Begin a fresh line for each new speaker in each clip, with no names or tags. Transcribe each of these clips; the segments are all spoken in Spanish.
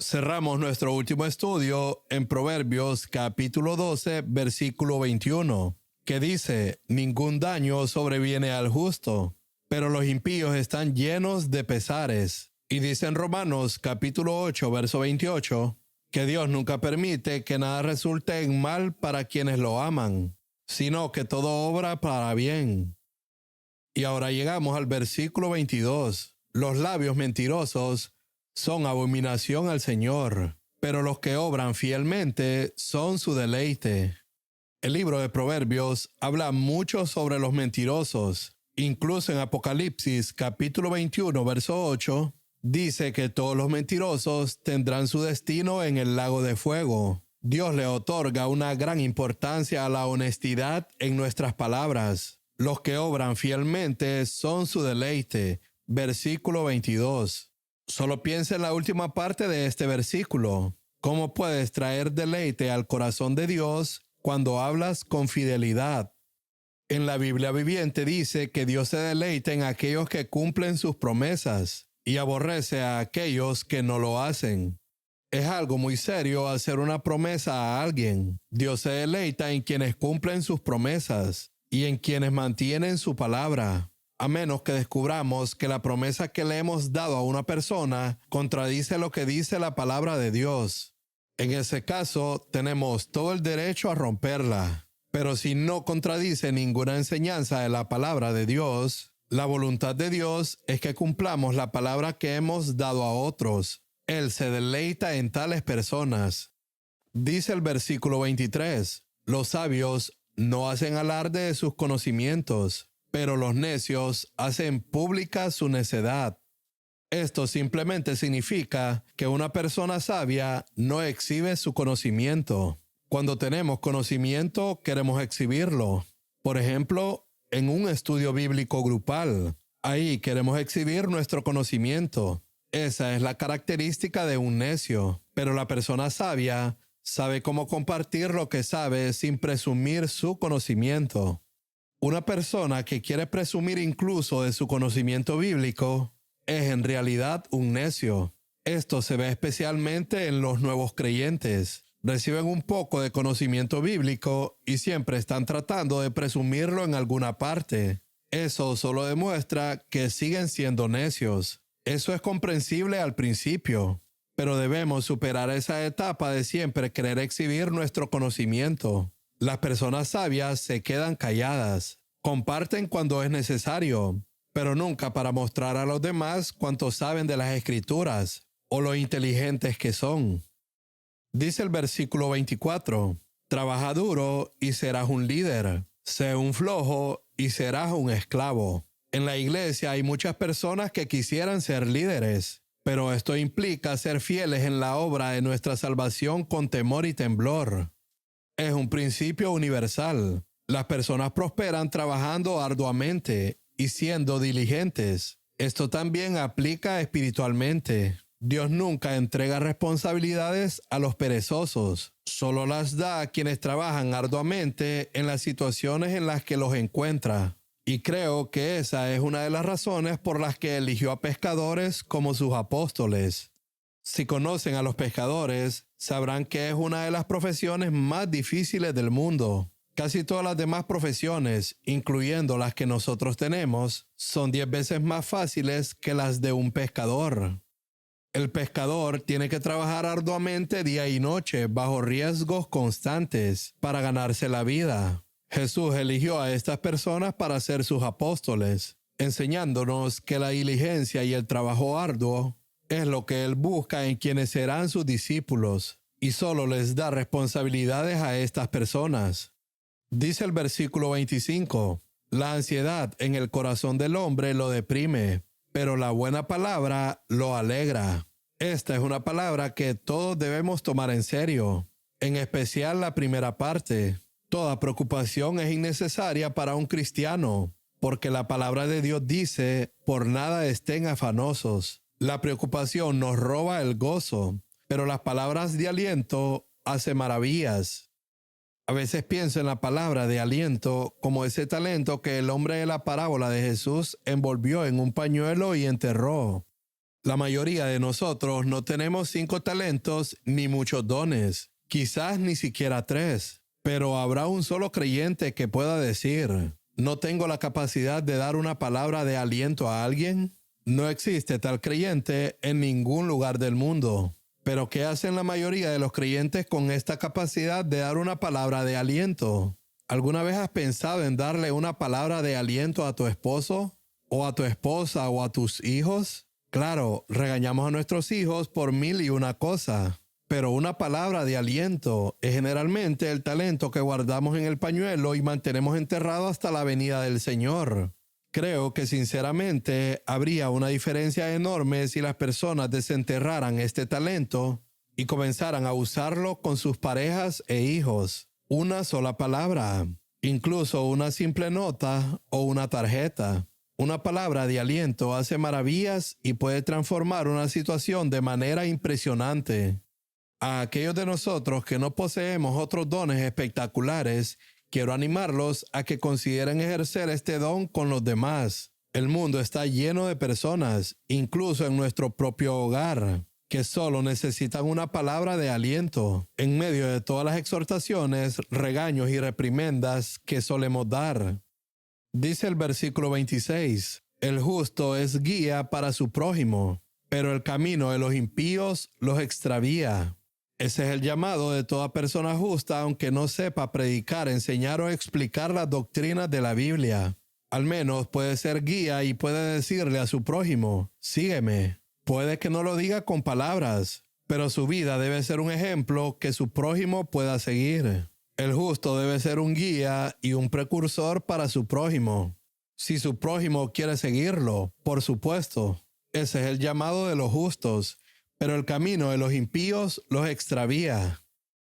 Cerramos nuestro último estudio en Proverbios capítulo 12, versículo 21, que dice: ningún daño sobreviene al justo, pero los impíos están llenos de pesares. Y dice en Romanos capítulo 8, verso 28, que Dios nunca permite que nada resulte en mal para quienes lo aman, sino que todo obra para bien. Y ahora llegamos al versículo 22. Los labios mentirosos son abominación al Señor, pero los que obran fielmente son su deleite. El libro de Proverbios habla mucho sobre los mentirosos. Incluso en Apocalipsis capítulo 21, verso 8, dice que todos los mentirosos tendrán su destino en el lago de fuego. Dios le otorga una gran importancia a la honestidad en nuestras palabras. Los que obran fielmente son su deleite. Versículo 22. Solo piensa en la última parte de este versículo. ¿Cómo puedes traer deleite al corazón de Dios cuando hablas con fidelidad? En la Biblia viviente dice que Dios se deleita en aquellos que cumplen sus promesas y aborrece a aquellos que no lo hacen. Es algo muy serio hacer una promesa a alguien. Dios se deleita en quienes cumplen sus promesas y en quienes mantienen su palabra, a menos que descubramos que la promesa que le hemos dado a una persona contradice lo que dice la palabra de Dios. En ese caso, tenemos todo el derecho a romperla. Pero si no contradice ninguna enseñanza de la palabra de Dios, la voluntad de Dios es que cumplamos la palabra que hemos dado a otros. Él se deleita en tales personas. Dice el versículo 23, los sabios no hacen alarde de sus conocimientos, pero los necios hacen pública su necedad. Esto simplemente significa que una persona sabia no exhibe su conocimiento. Cuando tenemos conocimiento, queremos exhibirlo. Por ejemplo, en un estudio bíblico grupal, ahí queremos exhibir nuestro conocimiento. Esa es la característica de un necio, pero la persona sabia sabe cómo compartir lo que sabe sin presumir su conocimiento. Una persona que quiere presumir incluso de su conocimiento bíblico es en realidad un necio. Esto se ve especialmente en los nuevos creyentes. Reciben un poco de conocimiento bíblico y siempre están tratando de presumirlo en alguna parte. Eso solo demuestra que siguen siendo necios. Eso es comprensible al principio, pero debemos superar esa etapa de siempre querer exhibir nuestro conocimiento. Las personas sabias se quedan calladas, comparten cuando es necesario, pero nunca para mostrar a los demás cuánto saben de las Escrituras o lo inteligentes que son. Dice el versículo 24, trabaja duro y serás un líder, sé un flojo y serás un esclavo. En la iglesia hay muchas personas que quisieran ser líderes, pero esto implica ser fieles en la obra de nuestra salvación con temor y temblor. Es un principio universal. Las personas prosperan trabajando arduamente y siendo diligentes. Esto también aplica espiritualmente. Dios nunca entrega responsabilidades a los perezosos. Solo las da a quienes trabajan arduamente en las situaciones en las que los encuentra. Y creo que esa es una de las razones por las que eligió a pescadores como sus apóstoles. Si conocen a los pescadores, sabrán que es una de las profesiones más difíciles del mundo. Casi todas las demás profesiones, incluyendo las que nosotros tenemos, son 10 veces más fáciles que las de un pescador. El pescador tiene que trabajar arduamente día y noche bajo riesgos constantes para ganarse la vida. Jesús eligió a estas personas para ser sus apóstoles, enseñándonos que la diligencia y el trabajo arduo es lo que Él busca en quienes serán sus discípulos, y solo les da responsabilidades a estas personas. Dice el versículo 25, la ansiedad en el corazón del hombre lo deprime, pero la buena palabra lo alegra. Esta es una palabra que todos debemos tomar en serio, en especial la primera parte. Toda preocupación es innecesaria para un cristiano, porque la palabra de Dios dice, por nada estén afanosos. La preocupación nos roba el gozo, pero las palabras de aliento hacen maravillas. A veces pienso en la palabra de aliento como ese talento que el hombre de la parábola de Jesús envolvió en un pañuelo y enterró. La mayoría de nosotros no tenemos 5 talentos ni muchos dones, quizás ni siquiera 3, pero habrá un solo creyente que pueda decir, ¿no tengo la capacidad de dar una palabra de aliento a alguien? No existe tal creyente en ningún lugar del mundo. Pero ¿qué hacen la mayoría de los creyentes con esta capacidad de dar una palabra de aliento? ¿Alguna vez has pensado en darle una palabra de aliento a tu esposo, o a tu esposa, o a tus hijos? Claro, regañamos a nuestros hijos por 1001 cosas, pero una palabra de aliento es generalmente el talento que guardamos en el pañuelo y mantenemos enterrado hasta la venida del Señor. Creo que sinceramente habría una diferencia enorme si las personas desenterraran este talento y comenzaran a usarlo con sus parejas e hijos. Una sola palabra, incluso una simple nota o una tarjeta. Una palabra de aliento hace maravillas y puede transformar una situación de manera impresionante. A aquellos de nosotros que no poseemos otros dones espectaculares, quiero animarlos a que consideren ejercer este don con los demás. El mundo está lleno de personas, incluso en nuestro propio hogar, que solo necesitan una palabra de aliento en medio de todas las exhortaciones, regaños y reprimendas que solemos dar. Dice el versículo 26, el justo es guía para su prójimo, pero el camino de los impíos los extravía. Ese es el llamado de toda persona justa, aunque no sepa predicar, enseñar o explicar las doctrinas de la Biblia. Al menos puede ser guía y puede decirle a su prójimo, sígueme. Puede que no lo diga con palabras, pero su vida debe ser un ejemplo que su prójimo pueda seguir. El justo debe ser un guía y un precursor para su prójimo. Si su prójimo quiere seguirlo, por supuesto. Ese es el llamado de los justos. Pero el camino de los impíos los extravía.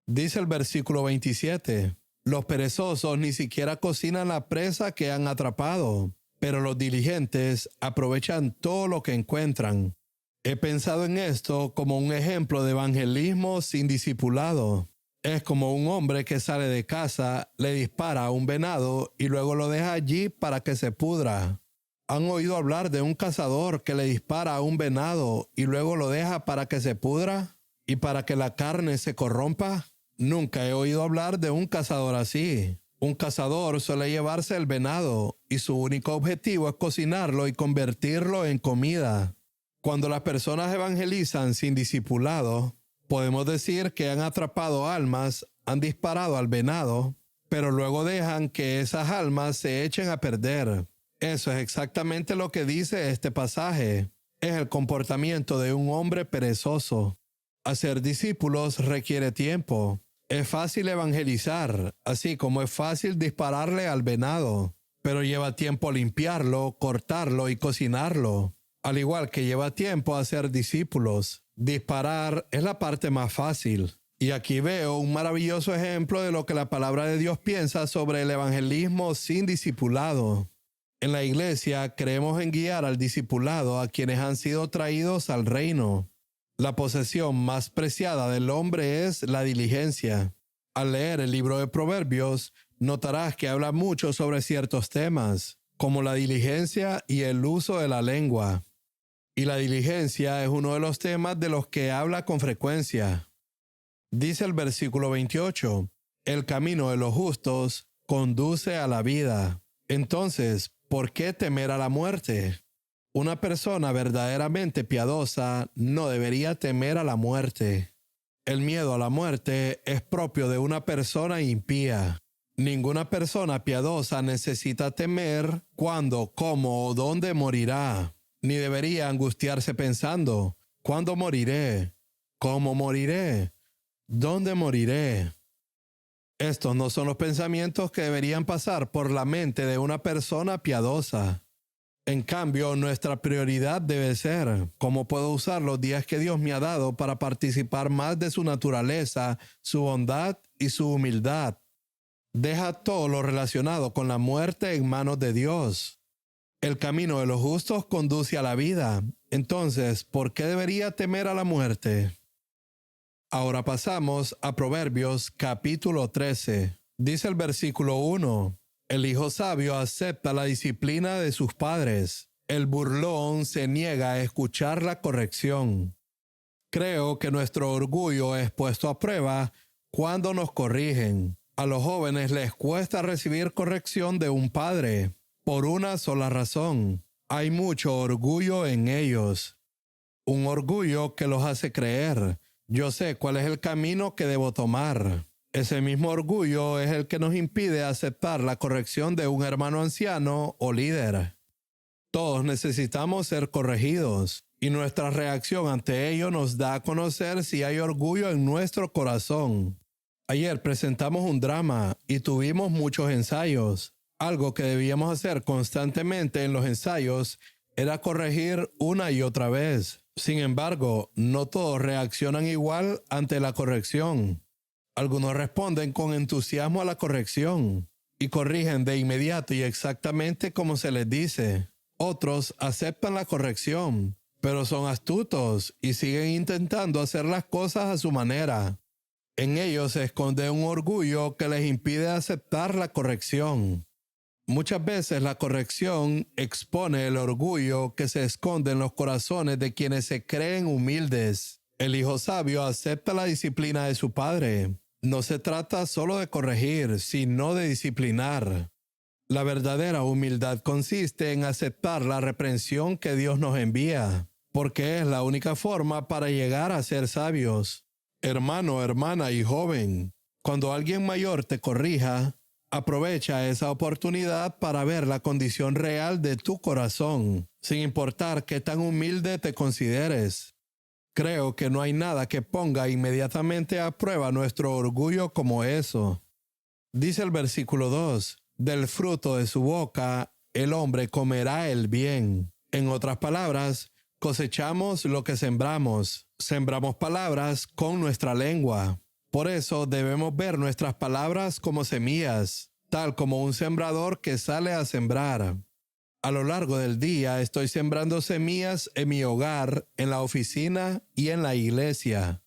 Dice el versículo 27, los perezosos ni siquiera cocinan la presa que han atrapado, pero los diligentes aprovechan todo lo que encuentran. He pensado en esto como un ejemplo de evangelismo sin discipulado. Es como un hombre que sale de casa, le dispara a un venado y luego lo deja allí para que se pudra. ¿Han oído hablar de un cazador que le dispara a un venado y luego lo deja para que se pudra y para que la carne se corrompa? Nunca he oído hablar de un cazador así. Un cazador suele llevarse el venado y su único objetivo es cocinarlo y convertirlo en comida. Cuando las personas evangelizan sin discipulado, podemos decir que han atrapado almas, han disparado al venado, pero luego dejan que esas almas se echen a perder. Eso es exactamente lo que dice este pasaje. Es el comportamiento de un hombre perezoso. Hacer discípulos requiere tiempo. Es fácil evangelizar, así como es fácil dispararle al venado, pero lleva tiempo limpiarlo, cortarlo y cocinarlo. Al igual que lleva tiempo hacer discípulos, disparar es la parte más fácil. Y aquí veo un maravilloso ejemplo de lo que la palabra de Dios piensa sobre el evangelismo sin discipulado. En la iglesia creemos en guiar al discipulado a quienes han sido traídos al reino. La posesión más preciada del hombre es la diligencia. Al leer el libro de Proverbios, notarás que habla mucho sobre ciertos temas, como la diligencia y el uso de la lengua. Y la diligencia es uno de los temas de los que habla con frecuencia. Dice el versículo 28, el camino de los justos conduce a la vida. Entonces, ¿por qué temer a la muerte? Una persona verdaderamente piadosa no debería temer a la muerte. El miedo a la muerte es propio de una persona impía. Ninguna persona piadosa necesita temer cuándo, cómo o dónde morirá, ni debería angustiarse pensando, ¿cuándo moriré? ¿Cómo moriré? ¿Dónde moriré? Estos no son los pensamientos que deberían pasar por la mente de una persona piadosa. En cambio, nuestra prioridad debe ser cómo puedo usar los días que Dios me ha dado para participar más de su naturaleza, su bondad y su humildad. Deja todo lo relacionado con la muerte en manos de Dios. El camino de los justos conduce a la vida. Entonces, ¿por qué debería temer a la muerte? Ahora pasamos a Proverbios capítulo 13. Dice el versículo 1, el hijo sabio acepta la disciplina de sus padres. El burlón se niega a escuchar la corrección. Creo que nuestro orgullo es puesto a prueba cuando nos corrigen. A los jóvenes les cuesta recibir corrección de un padre, por una sola razón. Hay mucho orgullo en ellos. Un orgullo que los hace creer: yo sé cuál es el camino que debo tomar. Ese mismo orgullo es el que nos impide aceptar la corrección de un hermano anciano o líder. Todos necesitamos ser corregidos, y nuestra reacción ante ello nos da a conocer si hay orgullo en nuestro corazón. Ayer presentamos un drama y tuvimos muchos ensayos. Algo que debíamos hacer constantemente en los ensayos era corregir una y otra vez. Sin embargo, no todos reaccionan igual ante la corrección. Algunos responden con entusiasmo a la corrección y corrigen de inmediato y exactamente como se les dice. Otros aceptan la corrección, pero son astutos y siguen intentando hacer las cosas a su manera. En ellos se esconde un orgullo que les impide aceptar la corrección. Muchas veces la corrección expone el orgullo que se esconde en los corazones de quienes se creen humildes. El hijo sabio acepta la disciplina de su padre. No se trata solo de corregir, sino de disciplinar. La verdadera humildad consiste en aceptar la reprensión que Dios nos envía, porque es la única forma para llegar a ser sabios. Hermano, hermana y joven, cuando alguien mayor te corrija, aprovecha esa oportunidad para ver la condición real de tu corazón, sin importar qué tan humilde te consideres. Creo que no hay nada que ponga inmediatamente a prueba nuestro orgullo como eso. Dice el versículo 2, del fruto de su boca el hombre comerá el bien. En otras palabras, cosechamos lo que sembramos. Sembramos palabras con nuestra lengua. Por eso debemos ver nuestras palabras como semillas, tal como un sembrador que sale a sembrar. A lo largo del día estoy sembrando semillas en mi hogar, en la oficina y en la iglesia.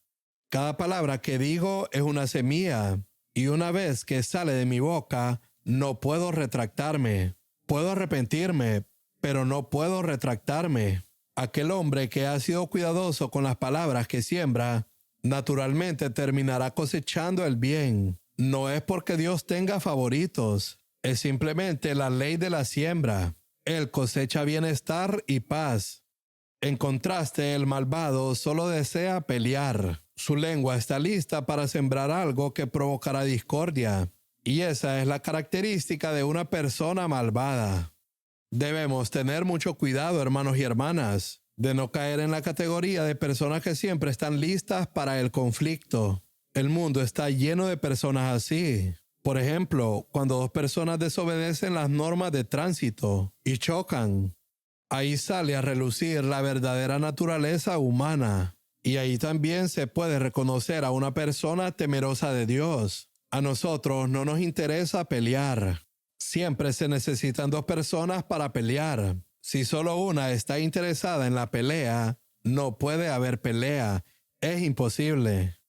Cada palabra que digo es una semilla, y una vez que sale de mi boca, no puedo retractarme. Puedo arrepentirme, pero no puedo retractarme. Aquel hombre que ha sido cuidadoso con las palabras que siembra, naturalmente terminará cosechando el bien. No es porque Dios tenga favoritos, es simplemente la ley de la siembra. Él cosecha bienestar y paz. En contraste, el malvado solo desea pelear. Su lengua está lista para sembrar algo que provocará discordia. Y esa es la característica de una persona malvada. Debemos tener mucho cuidado, hermanos y hermanas, de no caer en la categoría de personas que siempre están listas para el conflicto. El mundo está lleno de personas así. Por ejemplo, cuando dos personas desobedecen las normas de tránsito y chocan, ahí sale a relucir la verdadera naturaleza humana. Y ahí también se puede reconocer a una persona temerosa de Dios. A nosotros no nos interesa pelear. Siempre se necesitan dos personas para pelear. Si solo una está interesada en la pelea, no puede haber pelea. Es imposible.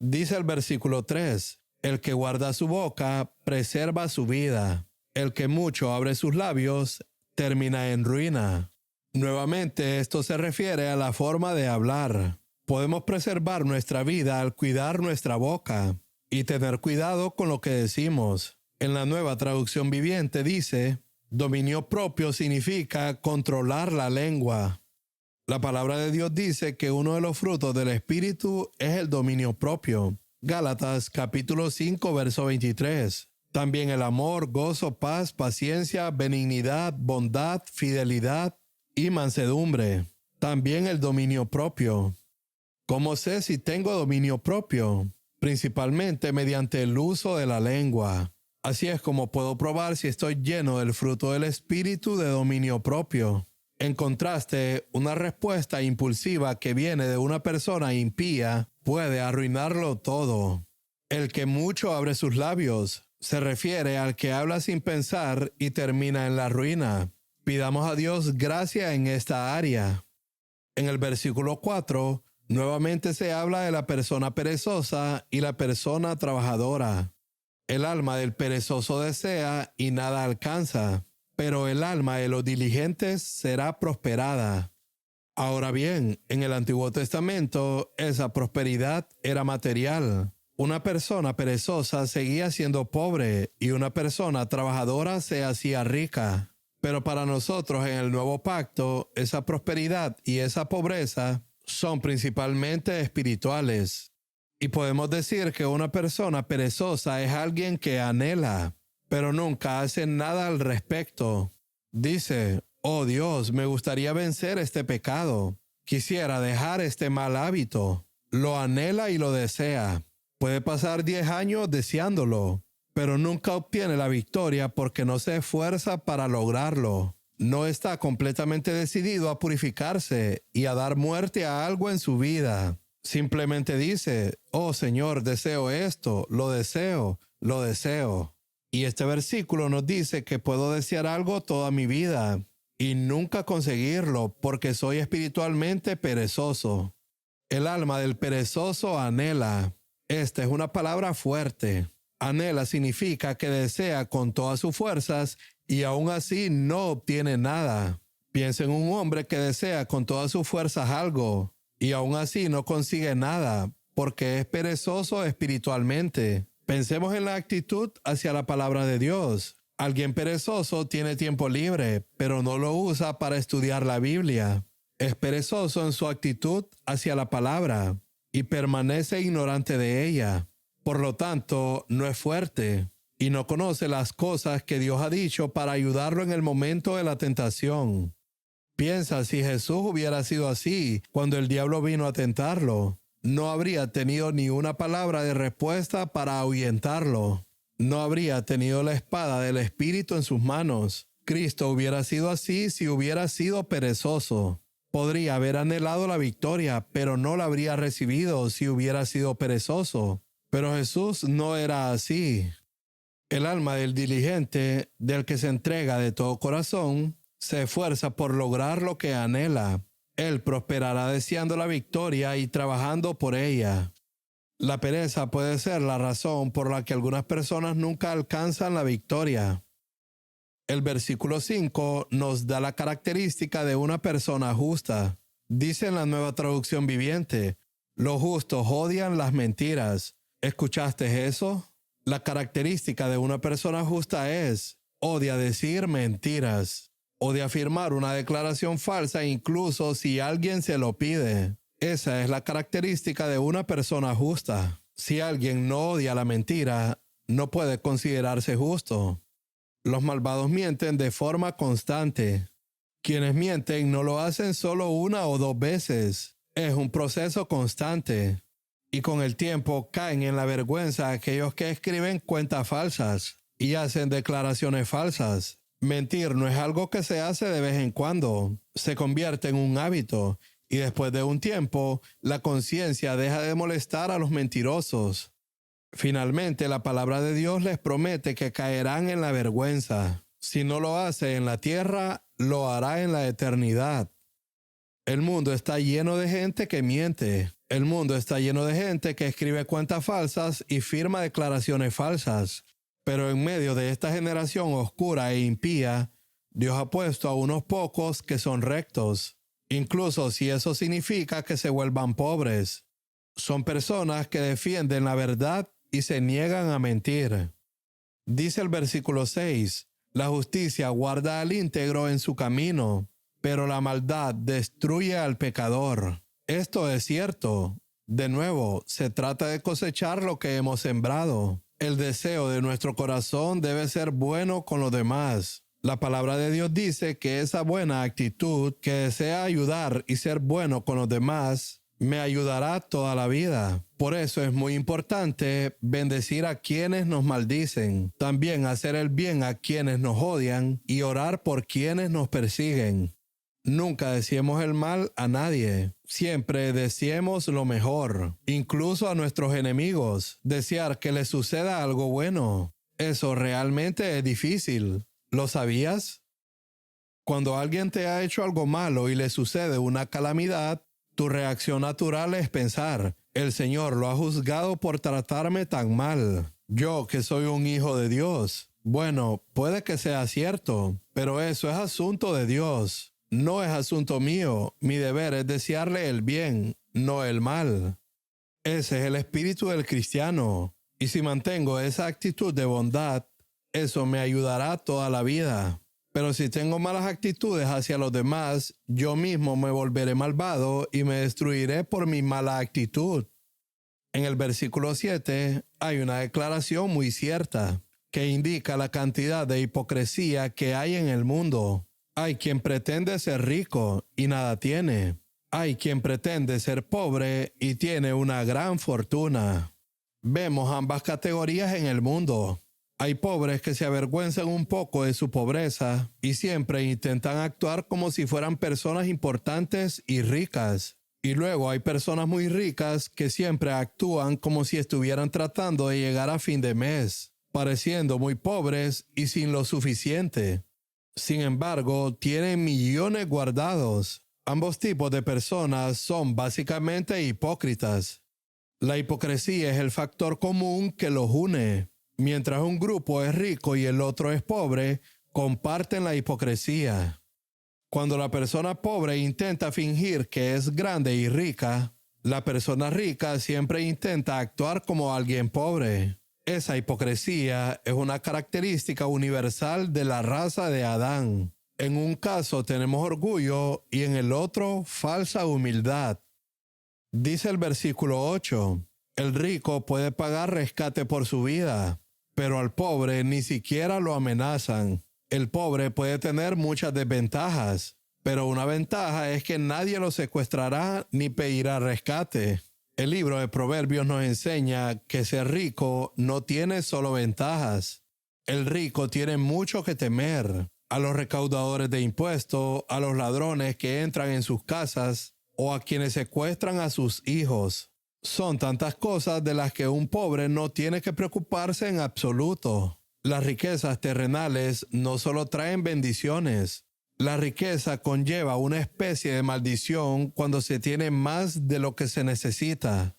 Dice el versículo 3, el que guarda su boca preserva su vida. El que mucho abre sus labios termina en ruina. Nuevamente, esto se refiere a la forma de hablar. Podemos preservar nuestra vida al cuidar nuestra boca y tener cuidado con lo que decimos. En la Nueva Traducción Viviente dice, dominio propio significa controlar la lengua. La palabra de Dios dice que uno de los frutos del Espíritu es el dominio propio. Gálatas capítulo 5, verso 23. También el amor, gozo, paz, paciencia, benignidad, bondad, fidelidad y mansedumbre. También el dominio propio. ¿Cómo sé si tengo dominio propio? Principalmente mediante el uso de la lengua. Así es como puedo probar si estoy lleno del fruto del Espíritu de dominio propio. En contraste, una respuesta impulsiva que viene de una persona impía puede arruinarlo todo. El que mucho abre sus labios se refiere al que habla sin pensar y termina en la ruina. Pidamos a Dios gracia en esta área. En el versículo 4, nuevamente se habla de la persona perezosa y la persona trabajadora. El alma del perezoso desea y nada alcanza. pero el alma de los diligentes será prosperada. Ahora bien, en el Antiguo Testamento, esa prosperidad era material. Una persona perezosa seguía siendo pobre y una persona trabajadora se hacía rica. Pero para nosotros en el Nuevo Pacto, esa prosperidad y esa pobreza son principalmente espirituales. Y podemos decir que una persona perezosa es alguien que anhela, pero nunca hace nada al respecto. Dice, oh Dios, me gustaría vencer este pecado. Quisiera dejar este mal hábito. Lo anhela y lo desea. Puede pasar 10 años deseándolo, pero nunca obtiene la victoria porque no se esfuerza para lograrlo. No está completamente decidido a purificarse y a dar muerte a algo en su vida. Simplemente dice, oh Señor, deseo esto, lo deseo, lo deseo. Y este versículo nos dice que puedo desear algo toda mi vida y nunca conseguirlo porque soy espiritualmente perezoso. El alma del perezoso anhela. Esta es una palabra fuerte. Anhela significa que desea con todas sus fuerzas y aún así no obtiene nada. Piensa en un hombre que desea con todas sus fuerzas algo y aún así no consigue nada porque es perezoso espiritualmente. Pensemos en la actitud hacia la palabra de Dios. Alguien perezoso tiene tiempo libre, pero no lo usa para estudiar la Biblia. Es perezoso en su actitud hacia la palabra y permanece ignorante de ella. Por lo tanto, no es fuerte y no conoce las cosas que Dios ha dicho para ayudarlo en el momento de la tentación. Piensa si Jesús hubiera sido así cuando el diablo vino a tentarlo. No habría tenido ni una palabra de respuesta para ahuyentarlo. No habría tenido la espada del Espíritu en sus manos. Cristo hubiera sido así si hubiera sido perezoso. Podría haber anhelado la victoria, pero no la habría recibido si hubiera sido perezoso. Pero Jesús no era así. El alma del diligente, del que se entrega de todo corazón, se esfuerza por lograr lo que anhela. Él prosperará deseando la victoria y trabajando por ella. La pereza puede ser la razón por la que algunas personas nunca alcanzan la victoria. El versículo 5 nos da la característica de una persona justa. Dice en la Nueva Traducción Viviente, los justos odian las mentiras. ¿Escuchaste eso? La característica de una persona justa es, odia decir mentiras. Odia afirmar una declaración falsa incluso si alguien se lo pide. Esa es la característica de una persona justa. Si alguien no odia la mentira, no puede considerarse justo. Los malvados mienten de forma constante. Quienes mienten no lo hacen solo una o dos veces. Es un proceso constante. Y con el tiempo caen en la vergüenza aquellos que escriben cuentas falsas y hacen declaraciones falsas. Mentir no es algo que se hace de vez en cuando. Se convierte en un hábito y después de un tiempo, la conciencia deja de molestar a los mentirosos. Finalmente, la palabra de Dios les promete que caerán en la vergüenza. Si no lo hace en la tierra, lo hará en la eternidad. El mundo está lleno de gente que miente. El mundo está lleno de gente que escribe cuentas falsas y firma declaraciones falsas. Pero en medio de esta generación oscura e impía, Dios ha puesto a unos pocos que son rectos, incluso si eso significa que se vuelvan pobres. Son personas que defienden la verdad y se niegan a mentir. Dice el versículo 6, la justicia guarda al íntegro en su camino, pero la maldad destruye al pecador. Esto es cierto. De nuevo, se trata de cosechar lo que hemos sembrado. El deseo de nuestro corazón debe ser bueno con los demás. La palabra de Dios dice que esa buena actitud que desea ayudar y ser bueno con los demás me ayudará toda la vida. Por eso es muy importante bendecir a quienes nos maldicen, también hacer el bien a quienes nos odian y orar por quienes nos persiguen. Nunca deseemos el mal a nadie. Siempre deseemos lo mejor, incluso a nuestros enemigos. Desear que les suceda algo bueno. Eso realmente es difícil. ¿Lo sabías? Cuando alguien te ha hecho algo malo y le sucede una calamidad, tu reacción natural es pensar, el Señor lo ha juzgado por tratarme tan mal. Yo, que soy un hijo de Dios, Bueno, puede que sea cierto, pero eso es asunto de Dios. No es asunto mío. Mi deber es desearle el bien, no el mal. Ese es el espíritu del cristiano. Y si mantengo esa actitud de bondad, eso me ayudará toda la vida. Pero si tengo malas actitudes hacia los demás, yo mismo me volveré malvado y me destruiré por mi mala actitud. En el versículo 7 hay una declaración muy cierta que indica la cantidad de hipocresía que hay en el mundo. Hay quien pretende ser rico y nada tiene. Hay quien pretende ser pobre y tiene una gran fortuna. Vemos ambas categorías en el mundo. Hay pobres que se avergüenzan un poco de su pobreza y siempre intentan actuar como si fueran personas importantes y ricas. Y luego hay personas muy ricas que siempre actúan como si estuvieran tratando de llegar a fin de mes, pareciendo muy pobres y sin lo suficiente. Sin embargo, tienen millones guardados. Ambos tipos de personas son básicamente hipócritas. La hipocresía es el factor común que los une. Mientras un grupo es rico y el otro es pobre, comparten la hipocresía. Cuando la persona pobre intenta fingir que es grande y rica, la persona rica siempre intenta actuar como alguien pobre. Esa hipocresía es una característica universal de la raza de Adán. En un caso tenemos orgullo y en el otro falsa humildad. Dice el versículo 8, el rico puede pagar rescate por su vida, pero al pobre ni siquiera lo amenazan. El pobre puede tener muchas desventajas, pero una ventaja es que nadie lo secuestrará ni pedirá rescate. El libro de Proverbios nos enseña que ser rico no tiene solo ventajas. El rico tiene mucho que temer. A los recaudadores de impuestos, a los ladrones que entran en sus casas o a quienes secuestran a sus hijos. Son tantas cosas de las que un pobre no tiene que preocuparse en absoluto. Las riquezas terrenales no solo traen bendiciones. La riqueza conlleva una especie de maldición cuando se tiene más de lo que se necesita.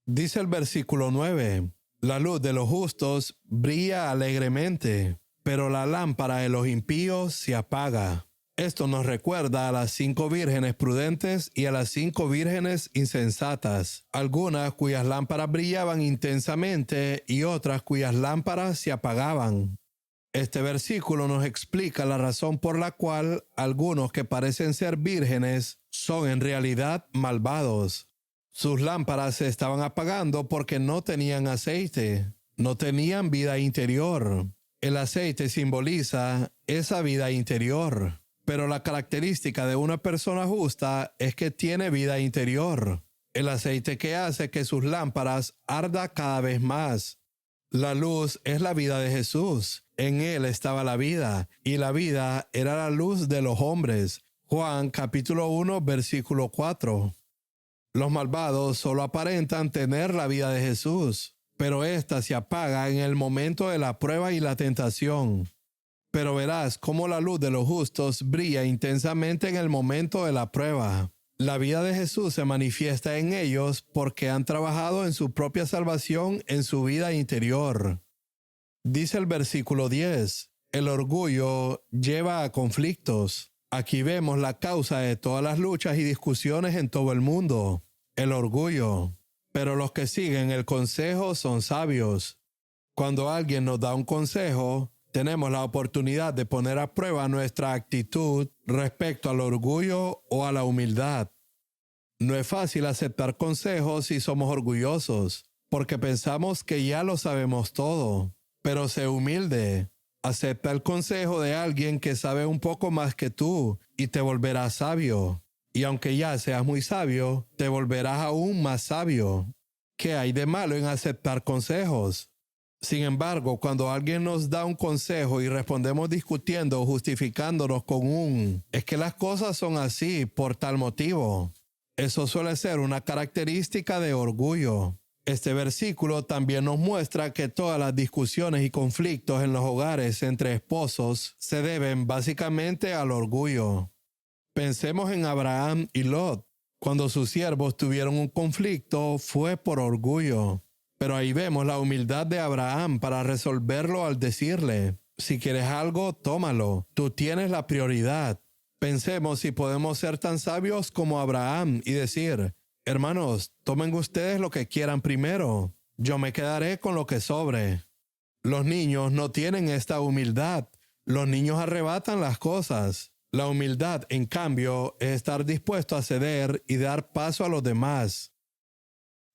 Dice el versículo 9, la luz de los justos brilla alegremente, pero la lámpara de los impíos se apaga. Esto nos recuerda a las 5 vírgenes prudentes y a las 5 vírgenes insensatas, algunas cuyas lámparas brillaban intensamente y otras cuyas lámparas se apagaban. Este versículo nos explica la razón por la cual algunos que parecen ser vírgenes son en realidad malvados. Sus lámparas se estaban apagando porque no tenían aceite, no tenían vida interior. El aceite simboliza esa vida interior. Pero la característica de una persona justa es que tiene vida interior. El aceite que hace que sus lámparas arda cada vez más. La luz es la vida de Jesús. En él estaba la vida, y la vida era la luz de los hombres. Juan capítulo 1, versículo 4. Los malvados solo aparentan tener la vida de Jesús, pero ésta se apaga en el momento de la prueba y la tentación. Pero verás cómo la luz de los justos brilla intensamente en el momento de la prueba. La vida de Jesús se manifiesta en ellos porque han trabajado en su propia salvación en su vida interior. Dice el versículo 10, el orgullo lleva a conflictos. Aquí vemos la causa de todas las luchas y discusiones en todo el mundo, el orgullo. Pero los que siguen el consejo son sabios. Cuando alguien nos da un consejo, tenemos la oportunidad de poner a prueba nuestra actitud respecto al orgullo o a la humildad. No es fácil aceptar consejos si somos orgullosos, porque pensamos que ya lo sabemos todo. Pero sé humilde. Acepta el consejo de alguien que sabe un poco más que tú y te volverás sabio. Y aunque ya seas muy sabio, te volverás aún más sabio. ¿Qué hay de malo en aceptar consejos? Sin embargo, cuando alguien nos da un consejo y respondemos discutiendo o justificándonos con es que las cosas son así por tal motivo, eso suele ser una característica de orgullo. Este versículo también nos muestra que todas las discusiones y conflictos en los hogares entre esposos se deben básicamente al orgullo. Pensemos en Abraham y Lot. Cuando sus siervos tuvieron un conflicto, fue por orgullo. Pero ahí vemos la humildad de Abraham para resolverlo al decirle, Si quieres algo, tómalo. Tú tienes la prioridad. Pensemos si podemos ser tan sabios como Abraham y decir, hermanos, tomen ustedes lo que quieran primero. Yo me quedaré con lo que sobre. Los niños no tienen esta humildad. Los niños arrebatan las cosas. La humildad, en cambio, es estar dispuesto a ceder y dar paso a los demás.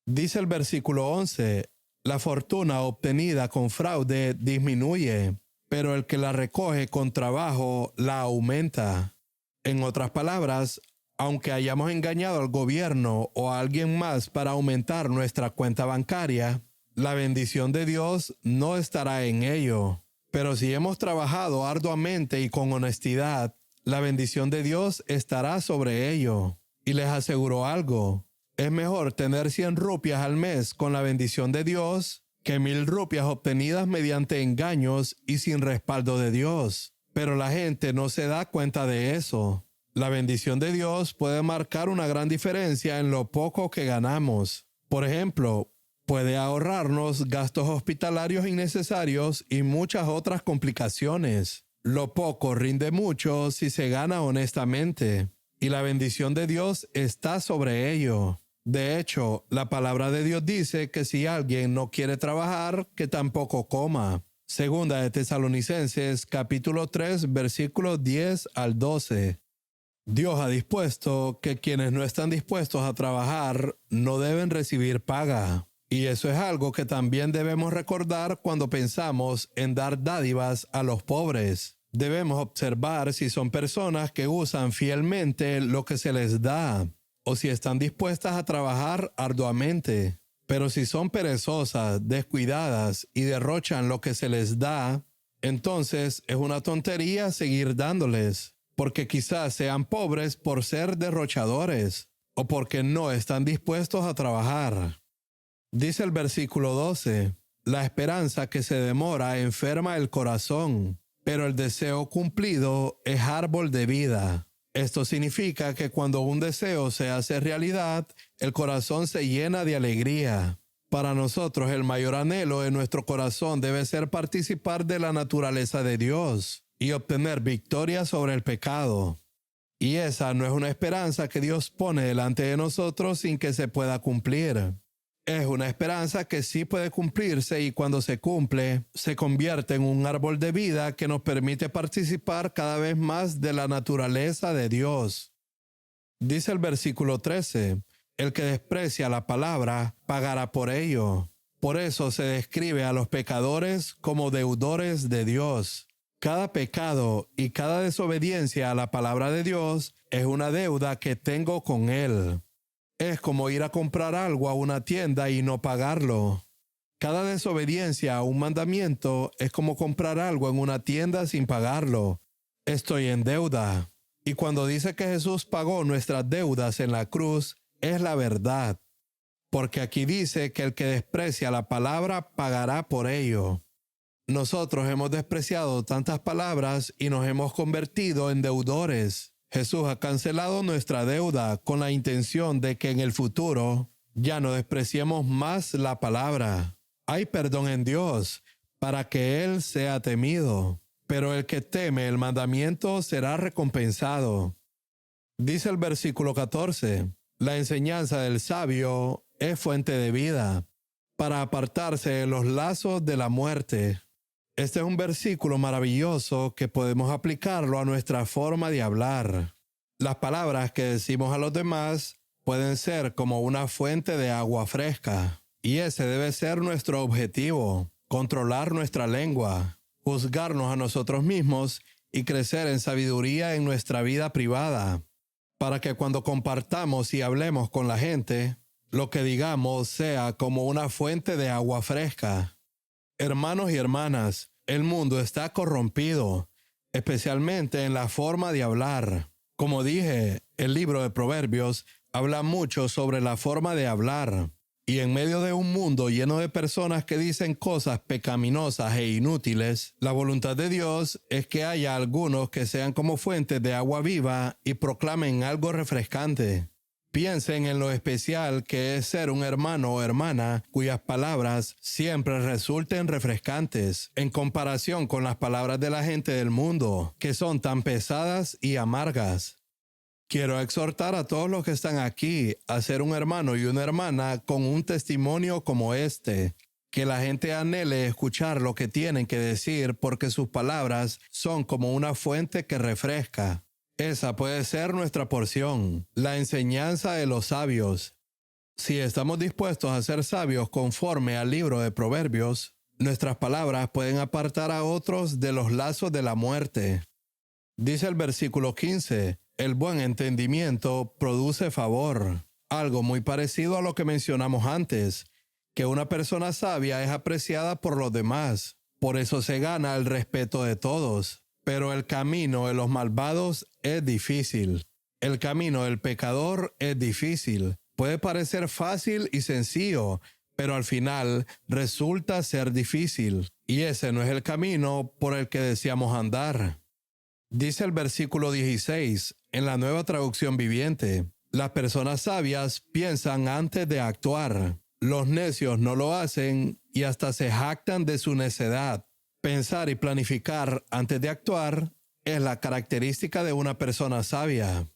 Dice el versículo 11, la fortuna obtenida con fraude disminuye, pero el que la recoge con trabajo la aumenta. En otras palabras, aunque hayamos engañado al gobierno o a alguien más para aumentar nuestra cuenta bancaria, la bendición de Dios no estará en ello. Pero si hemos trabajado arduamente y con honestidad, la bendición de Dios estará sobre ello. Y les aseguro algo, es mejor tener 100 rupias al mes con la bendición de Dios que 1000 rupias obtenidas mediante engaños y sin respaldo de Dios. Pero la gente no se da cuenta de eso. La bendición de Dios puede marcar una gran diferencia en lo poco que ganamos. Por ejemplo, puede ahorrarnos gastos hospitalarios innecesarios y muchas otras complicaciones. Lo poco rinde mucho si se gana honestamente, y la bendición de Dios está sobre ello. De hecho, la palabra de Dios dice que si alguien no quiere trabajar, que tampoco coma. Segunda de Tesalonicenses, capítulo 3, versículos 10 al 12. Dios ha dispuesto que quienes no están dispuestos a trabajar no deben recibir paga. Y eso es algo que también debemos recordar cuando pensamos en dar dádivas a los pobres. Debemos observar si son personas que usan fielmente lo que se les da, o si están dispuestas a trabajar arduamente. Pero si son perezosas, descuidadas y derrochan lo que se les da, entonces es una tontería seguir dándoles, porque quizás sean pobres por ser derrochadores, o porque no están dispuestos a trabajar. Dice el versículo 12, la esperanza que se demora enferma el corazón, pero el deseo cumplido es árbol de vida. Esto significa que cuando un deseo se hace realidad, el corazón se llena de alegría. Para nosotros el mayor anhelo en nuestro corazón debe ser participar de la naturaleza de Dios y obtener victoria sobre el pecado. Y esa no es una esperanza que Dios pone delante de nosotros sin que se pueda cumplir. Es una esperanza que sí puede cumplirse y cuando se cumple, se convierte en un árbol de vida que nos permite participar cada vez más de la naturaleza de Dios. Dice el versículo 13, el que desprecia la palabra pagará por ello. Por eso se describe a los pecadores como deudores de Dios. Cada pecado y cada desobediencia a la palabra de Dios es una deuda que tengo con Él. Es como ir a comprar algo a una tienda y no pagarlo. Cada desobediencia a un mandamiento es como comprar algo en una tienda sin pagarlo. Estoy en deuda. Y cuando dice que Jesús pagó nuestras deudas en la cruz, es la verdad. Porque aquí dice que el que desprecia la palabra pagará por ello. Nosotros hemos despreciado tantas palabras y nos hemos convertido en deudores. Jesús ha cancelado nuestra deuda con la intención de que en el futuro ya no despreciemos más la palabra. Hay perdón en Dios para que Él sea temido, pero el que teme el mandamiento será recompensado. Dice el versículo 14, la enseñanza del sabio es fuente de vida, para apartarse de los lazos de la muerte. Este es un versículo maravilloso que podemos aplicarlo a nuestra forma de hablar. Las palabras que decimos a los demás pueden ser como una fuente de agua fresca. Y ese debe ser nuestro objetivo, controlar nuestra lengua, juzgarnos a nosotros mismos y crecer en sabiduría en nuestra vida privada, para que cuando compartamos y hablemos con la gente, lo que digamos sea como una fuente de agua fresca. Hermanos y hermanas, el mundo está corrompido, especialmente en la forma de hablar. Como dije, el libro de Proverbios habla mucho sobre la forma de hablar. Y en medio de un mundo lleno de personas que dicen cosas pecaminosas e inútiles, la voluntad de Dios es que haya algunos que sean como fuentes de agua viva y proclamen algo refrescante. Piensen en lo especial que es ser un hermano o hermana cuyas palabras siempre resulten refrescantes en comparación con las palabras de la gente del mundo, que son tan pesadas y amargas. Quiero exhortar a todos los que están aquí a ser un hermano y una hermana con un testimonio como este, que la gente anhele escuchar lo que tienen que decir porque sus palabras son como una fuente que refresca. Esa puede ser nuestra porción, la enseñanza de los sabios. Si estamos dispuestos a ser sabios conforme al libro de Proverbios, nuestras palabras pueden apartar a otros de los lazos de la muerte. Dice el versículo 15, el buen entendimiento produce favor. Algo muy parecido a lo que mencionamos antes, que una persona sabia es apreciada por los demás. Por eso se gana el respeto de todos. Pero el camino de los malvados es difícil. El camino del pecador es difícil. Puede parecer fácil y sencillo, pero al final resulta ser difícil. Y ese no es el camino por el que deseamos andar. Dice el versículo 16, en la Nueva Traducción Viviente, las personas sabias piensan antes de actuar. Los necios no lo hacen y hasta se jactan de su necedad. Pensar y planificar antes de actuar es la característica de una persona sabia.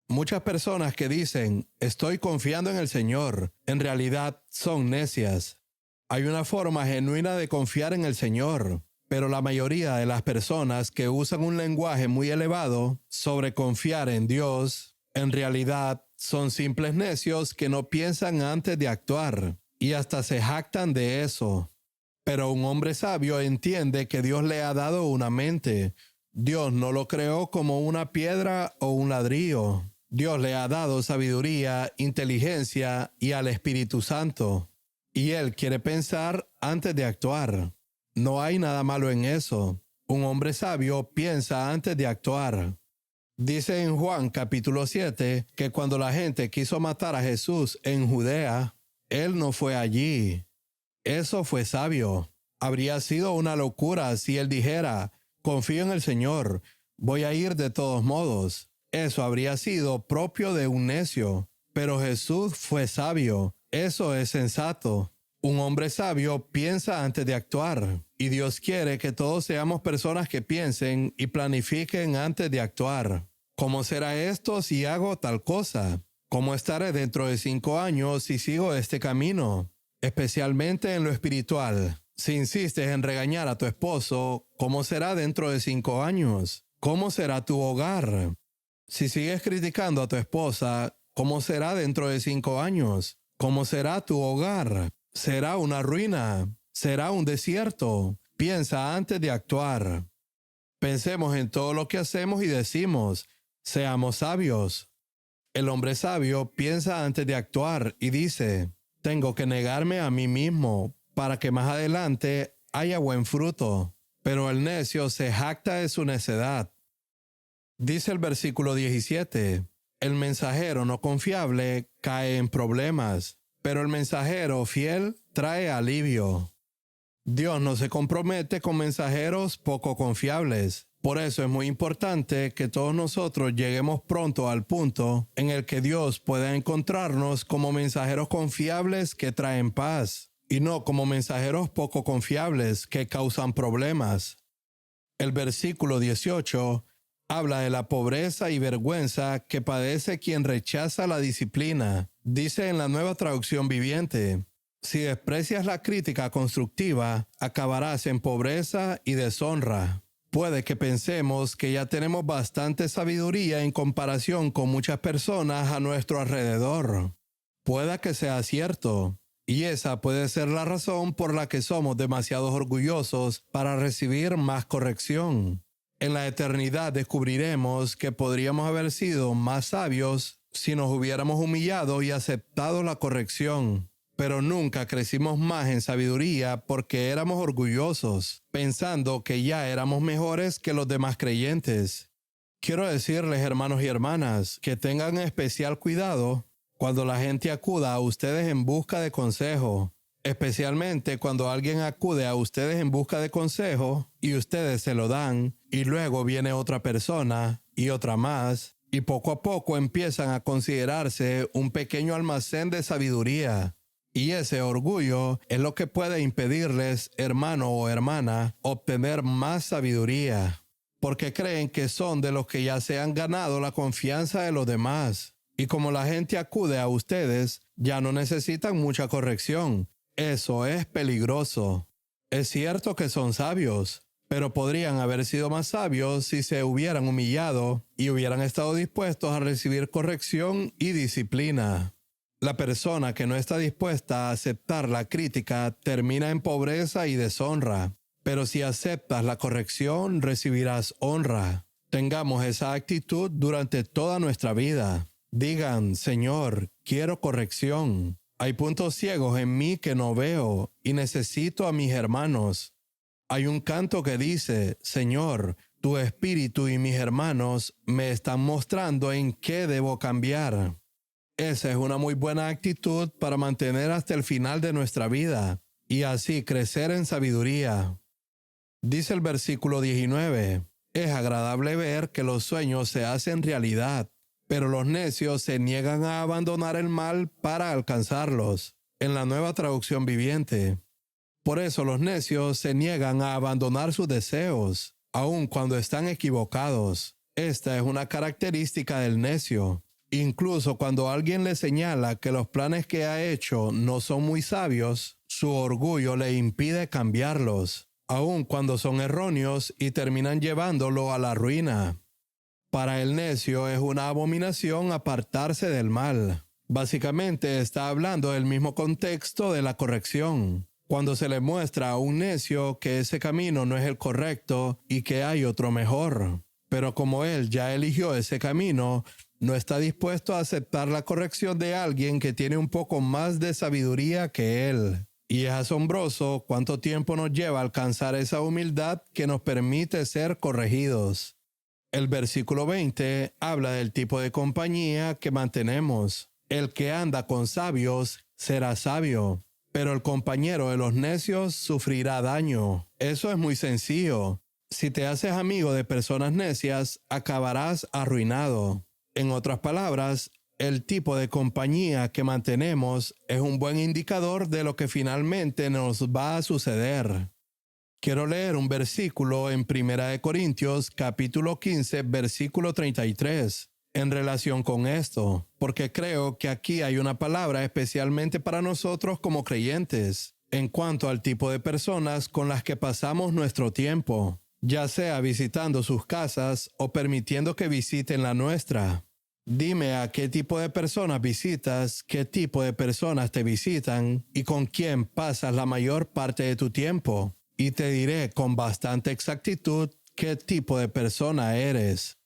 Muchas personas que dicen, estoy confiando en el Señor, en realidad son necias. Hay una forma genuina de confiar en el Señor, pero la mayoría de las personas que usan un lenguaje muy elevado sobre confiar en Dios, en realidad son simples necios que no piensan antes de actuar y hasta se jactan de eso. Pero un hombre sabio entiende que Dios le ha dado una mente. Dios no lo creó como una piedra o un ladrillo. Dios le ha dado sabiduría, inteligencia y al Espíritu Santo. Y Él quiere pensar antes de actuar. No hay nada malo en eso. Un hombre sabio piensa antes de actuar. Dice en Juan capítulo 7 que cuando la gente quiso matar a Jesús en Judea, Él no fue allí. Eso fue sabio. Habría sido una locura si Él dijera, confío en el Señor, voy a ir de todos modos. Eso habría sido propio de un necio. Pero Jesús fue sabio. Eso es sensato. Un hombre sabio piensa antes de actuar. Y Dios quiere que todos seamos personas que piensen y planifiquen antes de actuar. ¿Cómo será esto si hago tal cosa? ¿Cómo estaré dentro de 5 años si sigo este camino? Especialmente en lo espiritual. Si insistes en regañar a tu esposo, ¿cómo será dentro de 5 años? ¿Cómo será tu hogar? Si sigues criticando a tu esposa, ¿cómo será dentro de 5 años? ¿Cómo será tu hogar? ¿Será una ruina? ¿Será un desierto? Piensa antes de actuar. Pensemos en todo lo que hacemos y decimos. Seamos sabios. El hombre sabio piensa antes de actuar y dice, tengo que negarme a mí mismo para que más adelante haya buen fruto. Pero el necio se jacta de su necedad. Dice el versículo 17, el mensajero no confiable cae en problemas, pero el mensajero fiel trae alivio. Dios no se compromete con mensajeros poco confiables. Por eso es muy importante que todos nosotros lleguemos pronto al punto en el que Dios pueda encontrarnos como mensajeros confiables que traen paz y no como mensajeros poco confiables que causan problemas. El versículo 18 habla de la pobreza y vergüenza que padece quien rechaza la disciplina. Dice en la Nueva Traducción Viviente, si desprecias la crítica constructiva, acabarás en pobreza y deshonra. Puede que pensemos que ya tenemos bastante sabiduría en comparación con muchas personas a nuestro alrededor. Pueda que sea cierto, y esa puede ser la razón por la que somos demasiado orgullosos para recibir más corrección. En la eternidad descubriremos que podríamos haber sido más sabios si nos hubiéramos humillado y aceptado la corrección. Pero nunca crecimos más en sabiduría porque éramos orgullosos, pensando que ya éramos mejores que los demás creyentes. Quiero decirles, hermanos y hermanas, que tengan especial cuidado cuando la gente acuda a ustedes en busca de consejo, especialmente cuando alguien acude a ustedes en busca de consejo y ustedes se lo dan, y luego viene otra persona y otra más, y poco a poco empiezan a considerarse un pequeño almacén de sabiduría. Y ese orgullo es lo que puede impedirles, hermano o hermana, obtener más sabiduría, porque creen que son de los que ya se han ganado la confianza de los demás. Y como la gente acude a ustedes, ya no necesitan mucha corrección. Eso es peligroso. Es cierto que son sabios, pero podrían haber sido más sabios si se hubieran humillado y hubieran estado dispuestos a recibir corrección y disciplina. La persona que no está dispuesta a aceptar la crítica termina en pobreza y deshonra, pero si aceptas la corrección, recibirás honra. Tengamos esa actitud durante toda nuestra vida. Digan, Señor, quiero corrección. Hay puntos ciegos en mí que no veo y necesito a mis hermanos. Hay un canto que dice, Señor, tu espíritu y mis hermanos me están mostrando en qué debo cambiar. Esa es una muy buena actitud para mantener hasta el final de nuestra vida y así crecer en sabiduría. Dice el versículo 19, es agradable ver que los sueños se hacen realidad, pero los necios se niegan a abandonar el mal para alcanzarlos. En la Nueva Traducción Viviente. Por eso los necios se niegan a abandonar sus deseos, aun cuando están equivocados. Esta es una característica del necio. Incluso cuando alguien le señala que los planes que ha hecho no son muy sabios, su orgullo le impide cambiarlos, aun cuando son erróneos y terminan llevándolo a la ruina. Para el necio es una abominación apartarse del mal. Básicamente está hablando del mismo contexto de la corrección. Cuando se le muestra a un necio que ese camino no es el correcto y que hay otro mejor. Pero como él ya eligió ese camino, no está dispuesto a aceptar la corrección de alguien que tiene un poco más de sabiduría que él. Y es asombroso cuánto tiempo nos lleva a alcanzar esa humildad que nos permite ser corregidos. El versículo 20 habla del tipo de compañía que mantenemos. El que anda con sabios será sabio, pero el compañero de los necios sufrirá daño. Eso es muy sencillo. Si te haces amigo de personas necias, acabarás arruinado. En otras palabras, el tipo de compañía que mantenemos es un buen indicador de lo que finalmente nos va a suceder. Quiero leer un versículo en 1 Corintios capítulo 15, versículo 33, en relación con esto, porque creo que aquí hay una palabra especialmente para nosotros como creyentes, en cuanto al tipo de personas con las que pasamos nuestro tiempo, ya sea visitando sus casas o permitiendo que visiten la nuestra. Dime a qué tipo de personas visitas, qué tipo de personas te visitan y con quién pasas la mayor parte de tu tiempo. Y te diré con bastante exactitud qué tipo de persona eres.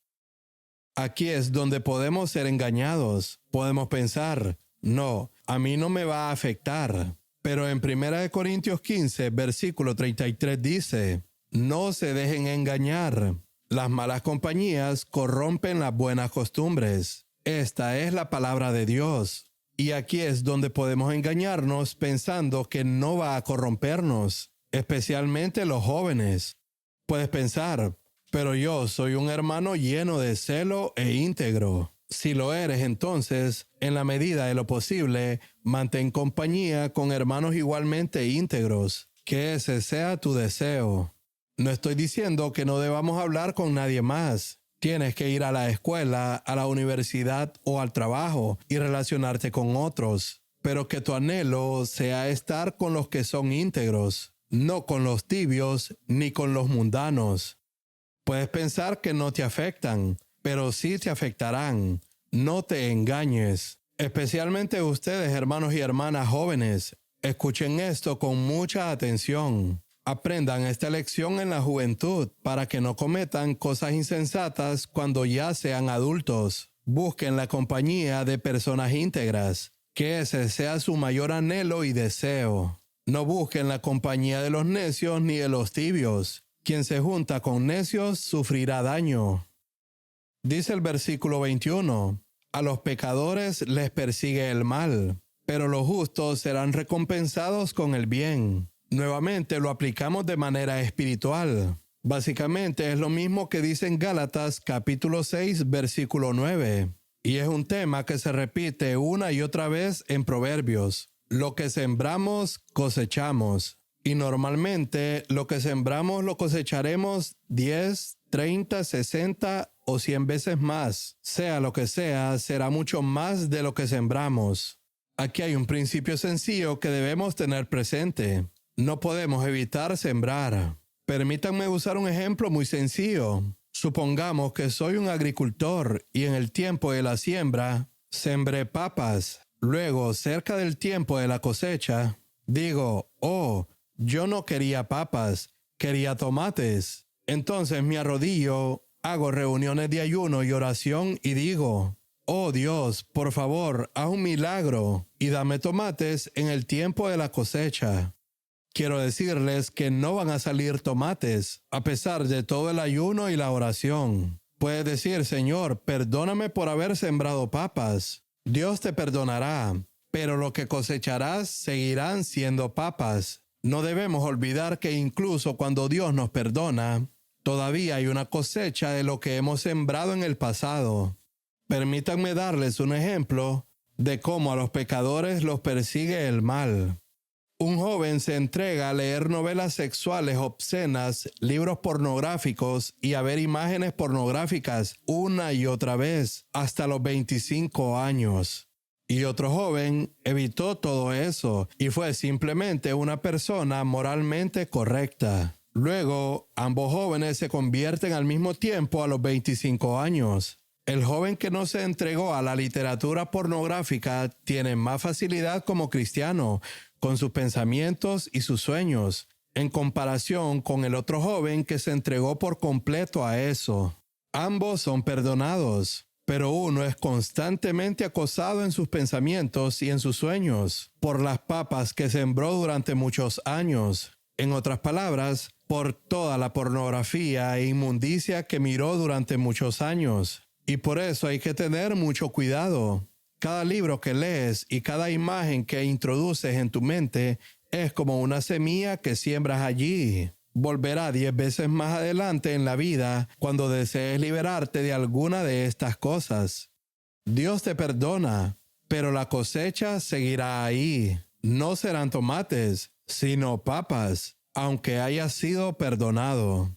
Aquí es donde podemos ser engañados. Podemos pensar, no, a mí no me va a afectar. Pero en 1 Corintios 15, versículo 33 dice, no se dejen engañar. Las malas compañías corrompen las buenas costumbres. Esta es la palabra de Dios. Y aquí es donde podemos engañarnos pensando que no va a corrompernos. Especialmente los jóvenes. Puedes pensar, pero yo soy un hermano lleno de celo e íntegro. Si lo eres, entonces, en la medida de lo posible, mantén compañía con hermanos igualmente íntegros. Que ese sea tu deseo. No estoy diciendo que no debamos hablar con nadie más. Tienes que ir a la escuela, a la universidad o al trabajo y relacionarte con otros. Pero que tu anhelo sea estar con los que son íntegros. No con los tibios ni con los mundanos. Puedes pensar que no te afectan, pero sí te afectarán. No te engañes. Especialmente ustedes, hermanos y hermanas jóvenes, escuchen esto con mucha atención. Aprendan esta lección en la juventud para que no cometan cosas insensatas cuando ya sean adultos. Busquen la compañía de personas íntegras, que ese sea su mayor anhelo y deseo. No busquen la compañía de los necios ni de los tibios. Quien se junta con necios sufrirá daño. Dice el versículo 21, a los pecadores les persigue el mal, pero los justos serán recompensados con el bien. Nuevamente lo aplicamos de manera espiritual. Básicamente es lo mismo que dice en Gálatas capítulo 6, versículo 9. Y es un tema que se repite una y otra vez en Proverbios. Lo que sembramos, cosechamos. Y normalmente lo que sembramos lo cosecharemos 10, 30, 60 o 100 veces más. Sea lo que sea, será mucho más de lo que sembramos. Aquí hay un principio sencillo que debemos tener presente. No podemos evitar sembrar. Permítanme usar un ejemplo muy sencillo. Supongamos que soy un agricultor y en el tiempo de la siembra sembré papas. Luego, cerca del tiempo de la cosecha, digo, yo no quería papas, quería tomates. Entonces me arrodillo, hago reuniones de ayuno y oración y digo, oh Dios, por favor, haz un milagro y dame tomates en el tiempo de la cosecha. Quiero decirles que no van a salir tomates, a pesar de todo el ayuno y la oración. Puedes decir, Señor, perdóname por haber sembrado papas. Dios te perdonará, pero lo que cosecharás seguirán siendo papas. No debemos olvidar que incluso cuando Dios nos perdona, todavía hay una cosecha de lo que hemos sembrado en el pasado. Permítanme darles un ejemplo de cómo a los pecadores los persigue el mal. Un joven se entrega a leer novelas sexuales obscenas, libros pornográficos y a ver imágenes pornográficas una y otra vez hasta los 25 años. Y otro joven evitó todo eso y fue simplemente una persona moralmente correcta. Luego, ambos jóvenes se convierten al mismo tiempo a los 25 años. El joven que no se entregó a la literatura pornográfica tiene más facilidad como cristiano, con sus pensamientos y sus sueños, en comparación con el otro joven que se entregó por completo a eso. Ambos son perdonados, pero uno es constantemente acosado en sus pensamientos y en sus sueños por las papas que sembró durante muchos años. En otras palabras, por toda la pornografía e inmundicia que miró durante muchos años. Y por eso hay que tener mucho cuidado. Cada libro que lees y cada imagen que introduces en tu mente es como una semilla que siembras allí. Volverá 10 veces más adelante en la vida cuando desees liberarte de alguna de estas cosas. Dios te perdona, pero la cosecha seguirá ahí. No serán tomates, sino papas, aunque hayas sido perdonado.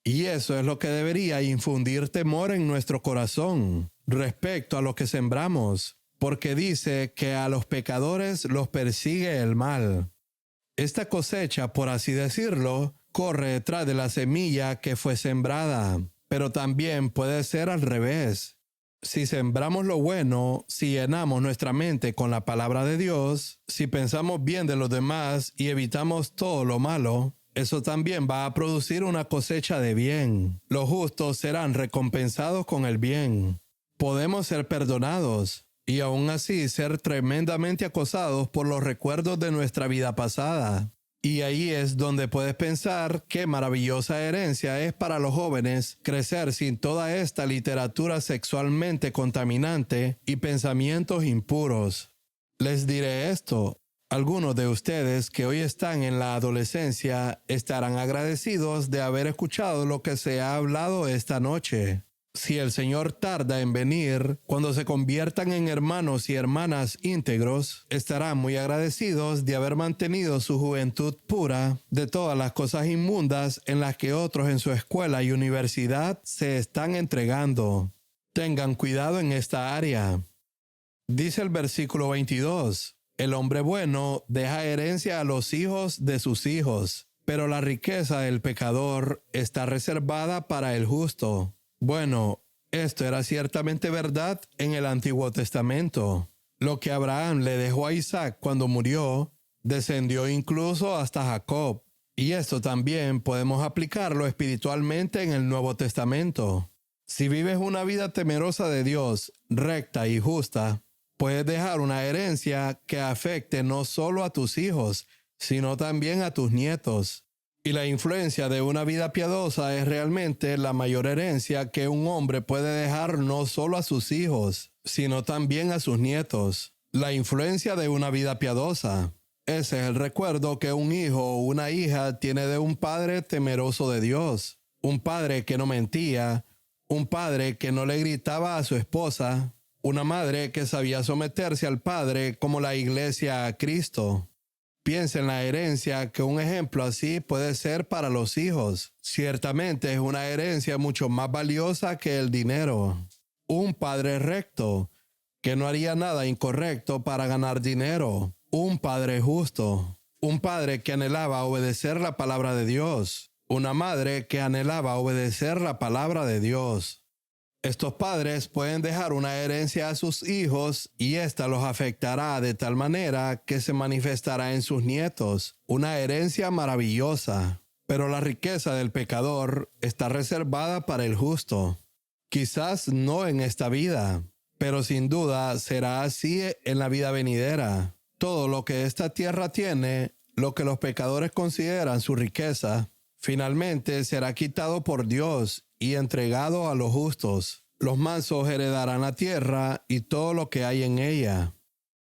Y eso es lo que debería infundir temor en nuestro corazón respecto a lo que sembramos, porque dice que a los pecadores los persigue el mal. Esta cosecha, por así decirlo, corre detrás de la semilla que fue sembrada, pero también puede ser al revés. Si sembramos lo bueno, si llenamos nuestra mente con la palabra de Dios, si pensamos bien de los demás y evitamos todo lo malo, eso también va a producir una cosecha de bien. Los justos serán recompensados con el bien. Podemos ser perdonados y aún así ser tremendamente acosados por los recuerdos de nuestra vida pasada. Y ahí es donde puedes pensar qué maravillosa herencia es para los jóvenes crecer sin toda esta literatura sexualmente contaminante y pensamientos impuros. Les diré esto. Algunos de ustedes que hoy están en la adolescencia estarán agradecidos de haber escuchado lo que se ha hablado esta noche. Si el Señor tarda en venir, cuando se conviertan en hermanos y hermanas íntegros, estarán muy agradecidos de haber mantenido su juventud pura de todas las cosas inmundas en las que otros en su escuela y universidad se están entregando. Tengan cuidado en esta área. Dice el versículo 22. El hombre bueno deja herencia a los hijos de sus hijos, pero la riqueza del pecador está reservada para el justo. Bueno, esto era ciertamente verdad en el Antiguo Testamento. Lo que Abraham le dejó a Isaac cuando murió, descendió incluso hasta Jacob. Y esto también podemos aplicarlo espiritualmente en el Nuevo Testamento. Si vives una vida temerosa de Dios, recta y justa, puedes dejar una herencia que afecte no solo a tus hijos, sino también a tus nietos. Y la influencia de una vida piadosa es realmente la mayor herencia que un hombre puede dejar no solo a sus hijos, sino también a sus nietos. La influencia de una vida piadosa. Ese es el recuerdo que un hijo o una hija tiene de un padre temeroso de Dios, un padre que no mentía, un padre que no le gritaba a su esposa, una madre que sabía someterse al padre como la iglesia a Cristo. Piensa en la herencia, que un ejemplo así puede ser para los hijos. Ciertamente es una herencia mucho más valiosa que el dinero. Un padre recto, que no haría nada incorrecto para ganar dinero. Un padre justo. Un padre que anhelaba obedecer la palabra de Dios. Una madre que anhelaba obedecer la palabra de Dios. Estos padres pueden dejar una herencia a sus hijos y ésta los afectará de tal manera que se manifestará en sus nietos. Una herencia maravillosa. Pero la riqueza del pecador está reservada para el justo. Quizás no en esta vida, pero sin duda será así en la vida venidera. Todo lo que esta tierra tiene, lo que los pecadores consideran su riqueza, finalmente será quitado por Dios y entregado a los justos. Los mansos heredarán la tierra y todo lo que hay en ella.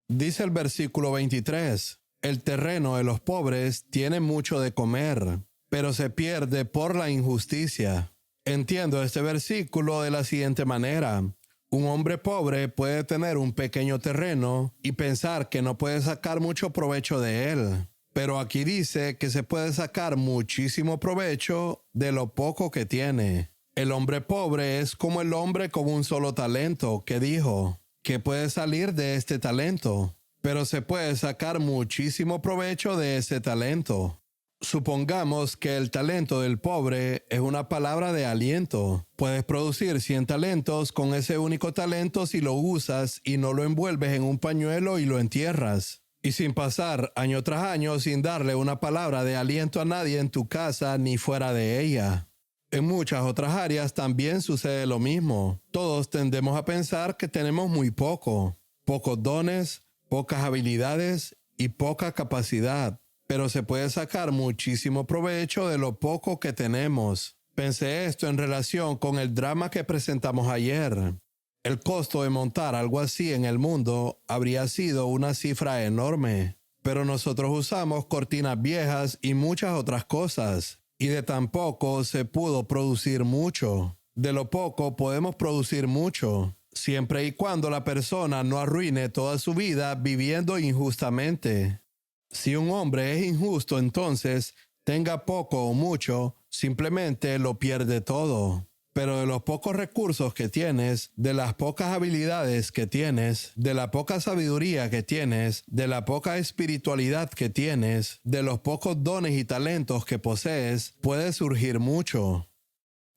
Dice el versículo 23, el terreno de los pobres tiene mucho de comer, pero se pierde por la injusticia. Entiendo este versículo de la siguiente manera. Un hombre pobre puede tener un pequeño terreno y pensar que no puede sacar mucho provecho de él. Pero aquí dice que se puede sacar muchísimo provecho de lo poco que tiene. El hombre pobre es como el hombre con un solo talento, que dijo, ¿qué puede salir de este talento? Pero se puede sacar muchísimo provecho de ese talento. Supongamos que el talento del pobre es una palabra de aliento. Puedes producir 100 talentos con ese único talento si lo usas y no lo envuelves en un pañuelo y lo entierras. Y sin pasar año tras año sin darle una palabra de aliento a nadie en tu casa ni fuera de ella. En muchas otras áreas también sucede lo mismo. Todos tendemos a pensar que tenemos muy poco. Pocos dones, pocas habilidades y poca capacidad. Pero se puede sacar muchísimo provecho de lo poco que tenemos. Pensé esto en relación con el drama que presentamos ayer. El costo de montar algo así en el mundo habría sido una cifra enorme. Pero nosotros usamos cortinas viejas y muchas otras cosas. Y de tan poco se pudo producir mucho. De lo poco podemos producir mucho, siempre y cuando la persona no arruine toda su vida viviendo injustamente. Si un hombre es injusto, entonces, tenga poco o mucho, simplemente lo pierde todo. Pero de los pocos recursos que tienes, de las pocas habilidades que tienes, de la poca sabiduría que tienes, de la poca espiritualidad que tienes, de los pocos dones y talentos que posees, puede surgir mucho.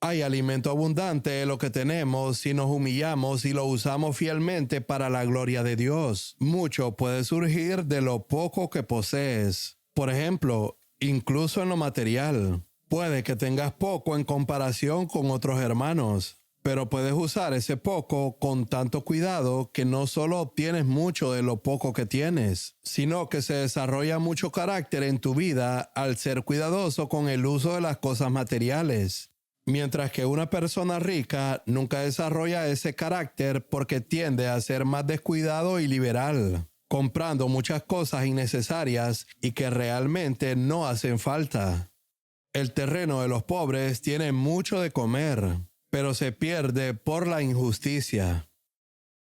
Hay alimento abundante de lo que tenemos si nos humillamos y lo usamos fielmente para la gloria de Dios. Mucho puede surgir de lo poco que posees. Por ejemplo, incluso en lo material. Puede que tengas poco en comparación con otros hermanos, pero puedes usar ese poco con tanto cuidado que no solo obtienes mucho de lo poco que tienes, sino que se desarrolla mucho carácter en tu vida al ser cuidadoso con el uso de las cosas materiales. Mientras que una persona rica nunca desarrolla ese carácter porque tiende a ser más descuidado y liberal, comprando muchas cosas innecesarias y que realmente no hacen falta. El terreno de los pobres tiene mucho de comer, pero se pierde por la injusticia.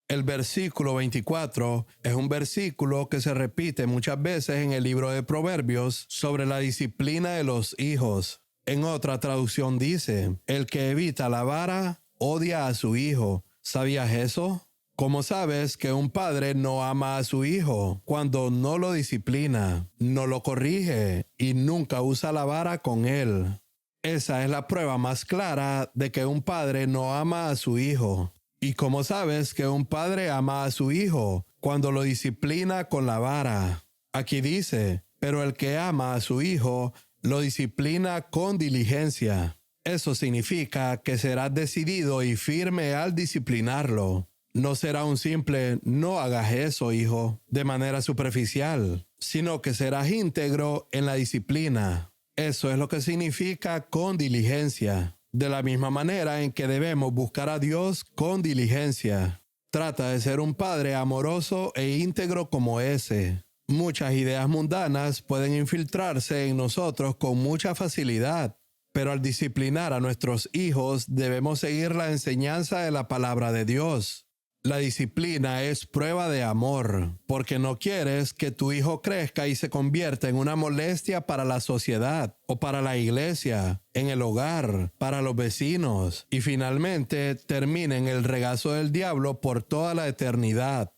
El versículo 24 es un versículo que se repite muchas veces en el libro de Proverbios sobre la disciplina de los hijos. En otra traducción dice, el que evita la vara odia a su hijo. ¿Sabías eso? ¿Cómo sabes que un padre no ama a su hijo? Cuando no lo disciplina, no lo corrige y nunca usa la vara con él. Esa es la prueba más clara de que un padre no ama a su hijo. ¿Y cómo sabes que un padre ama a su hijo? Cuando lo disciplina con la vara. Aquí dice, pero el que ama a su hijo lo disciplina con diligencia. Eso significa que serás decidido y firme al disciplinarlo. No será un simple, no hagas eso, hijo, de manera superficial, sino que serás íntegro en la disciplina. Eso es lo que significa con diligencia. De la misma manera en que debemos buscar a Dios con diligencia. Trata de ser un padre amoroso e íntegro como ese. Muchas ideas mundanas pueden infiltrarse en nosotros con mucha facilidad, pero al disciplinar a nuestros hijos debemos seguir la enseñanza de la palabra de Dios. La disciplina es prueba de amor, porque no quieres que tu hijo crezca y se convierta en una molestia para la sociedad o para la iglesia, en el hogar, para los vecinos y finalmente termine en el regazo del diablo por toda la eternidad.